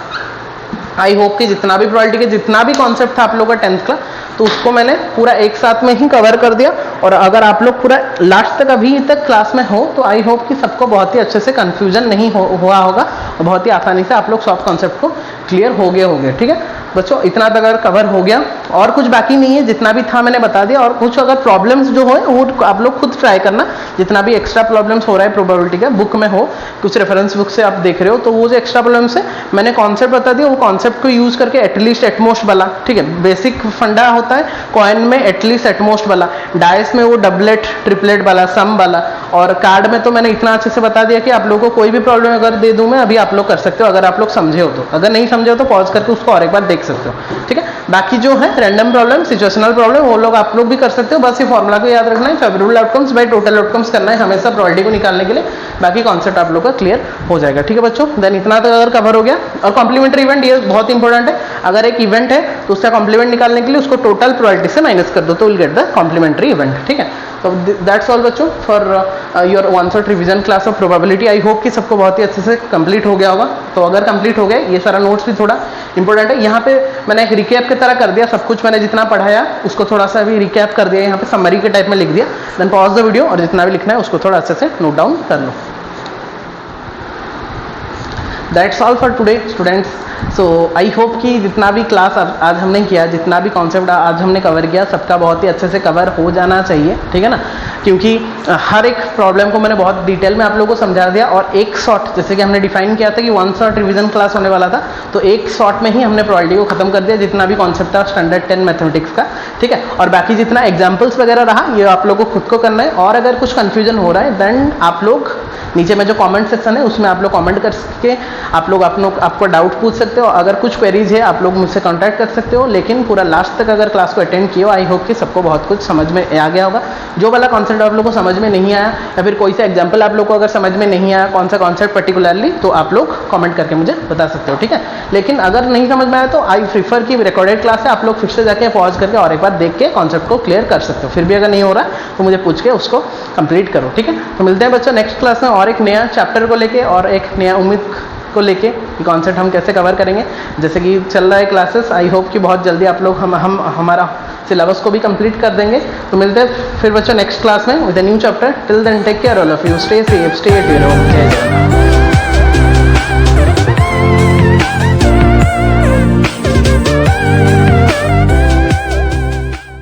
I hope कि जितना भी प्रोबेबिलिटी के जितना भी कॉन्सेप्ट था आप लोगों का 10th का, तो उसको मैंने पूरा एक साथ में ही कवर कर दिया। और अगर आप लोग पूरा लास्ट तक अभी तक क्लास में हो तो आई होप कि सबको बहुत ही अच्छे से कंफ्यूजन नहीं हुआ होगा और बहुत ही आसानी से आप लोग सॉफ्ट कॉन्सेप्ट को क्लियर हो गए, ठीक है बच्चों। इतना तक अगर कवर हो गया और कुछ बाकी नहीं है, जितना भी था मैंने बता दिया। और कुछ अगर प्रॉब्लम्स जो हो वो आप लोग खुद ट्राई करना, जितना भी एक्स्ट्रा प्रॉब्लम्स हो रहा है प्रोबेबिलिटी का बुक में हो, कुछ रेफरेंस बुक से आप देख रहे हो, तो वो जो एक्स्ट्रा प्रॉब्लम्स है मैंने कॉन्सेप्ट बता दिया, वो कॉन्सेप्ट को यूज करके एटलीस्ट एटमोस्ट वाला, ठीक है, बेसिक फंडा होता है कॉइन में एटलीस्ट एटमोस्ट वाला, डाइस में वो डबलेट ट्रिपलेट वाला, सम वाला, और कार्ड में तो मैंने इतना अच्छे से बता दिया कि आप लोगों को कोई भी प्रॉब्लम अगर दे दूं मैं अभी आप लोग कर सकते हो, अगर आप लोग समझे हो तो, अगर नहीं समझे हो तो पॉज करके उसको और एक बार देख सकते हो, ठीक है। बाकी जो है रैंडम प्रॉब्लम, सिचुएशनल प्रॉब्लम, वो लोग आप लोग भी कर सकते हो, बस ये फॉर्मूला को याद रखना है, favourable outcomes bye total outcomes करना है हमेशा प्रोबेबिलिटी को निकालने के लिए, बाकी कॉन्सेप्ट आप लोग का क्लियर हो जाएगा, ठीक है बच्चों। देन इतना तो अगर कवर हो गया, और कॉम्प्लीमेंट्री इवेंट ये बहुत इंपॉर्टेंट है, अगर एक इवेंट है तो उसका कॉम्प्लीमेंट निकालने के लिए उसको टोटल प्रोबेबिलिटी से माइनस कर दो तो will get the complimentary event, ठीक है। तो दैट्स ऑल बच्चों for your one shot revision class of probability. I hope कि सबको बहुत ही अच्छे से कंप्लीट हो गया होगा। तो अगर कंप्लीट हो गया, ये सारा नोट्स भी थोड़ा इंपॉर्टेंट है, यहाँ पे मैंने एक रिकैप की तरह कर दिया, सब कुछ मैंने जितना पढ़ाया उसको थोड़ा सा भी रिकैप कर दिया, यहाँ पे समरी के टाइप में लिख दिया। देन पॉज द वीडियो और जितना भी लिखना है उसको थोड़ा अच्छे से नोट डाउन कर लो। That's all for today students. So I hope कि जितना भी क्लास आज हमने किया, जितना भी कॉन्सेप्ट आज हमने कवर किया, सबका बहुत ही अच्छे से कवर हो जाना चाहिए, ठीक है ना, क्योंकि हर एक प्रॉब्लम को मैंने बहुत डिटेल में आप लोगों को समझा दिया, और एक शॉट, जैसे कि हमने डिफाइन किया था कि वन शॉट रिवीजन क्लास होने वाला था, तो एक शॉट में ही हमने प्रोबेबिलिटी को खत्म कर दिया, जितना भी कॉन्सेप्ट था स्टैंडर्ड 10 मैथमेटिक्स का, ठीक है। और बाकी जितना एग्जाम्पल्स वगैरह रहा ये आप लोगों को खुद को करना है, और अगर कुछ कन्फ्यूजन हो रहा है देन आप लोग नीचे में जो कमेंट सेक्शन है उसमें आप लोग कमेंट करके आप लोग आपको डाउट पूछ सकते हो, अगर कुछ क्वेरीज है आप लोग मुझसे कांटेक्ट कर सकते हो। लेकिन पूरा लास्ट तक अगर क्लास को अटेंड किया, आई होप कि सबको बहुत कुछ समझ में आ गया होगा। जो वाला कॉन्सेप्ट आप लोग को समझ में नहीं आया, या फिर कोई सा एग्जाम्पल आप लोग को अगर समझ में नहीं आया, कौन सा कॉन्सेप्ट पर्टिकुलरली, तो आप लोग कमेंट करके मुझे बता सकते हो, ठीक है। लेकिन अगर नहीं समझ में आया तो आई प्रीफर की रिकॉर्डेड क्लास है, आप लोग फिर से जाके पॉज करके और एक बार देख के कॉन्सेप्ट को क्लियर कर सकते हो। फिर भी अगर नहीं हो रहा तो मुझे पूछ के उसको कंप्लीट करो, ठीक है। तो मिलते हैं बच्चों नेक्स्ट क्लास में और एक नया चैप्टर को लेके और एक नया उम्मीद को लेके, कॉन्सेप्ट हम कैसे कवर करेंगे। जैसे कि चल रहा है क्लासेस, आई होप कि बहुत जल्दी आप लोग हम हमारा सिलेबस को भी कंप्लीट कर देंगे। तो मिलते हैं फिर बच्चों नेक्स्ट क्लास में with a new chapter. Till then take care all of you, stay safe, stay at your home. जय जगन्नाथ।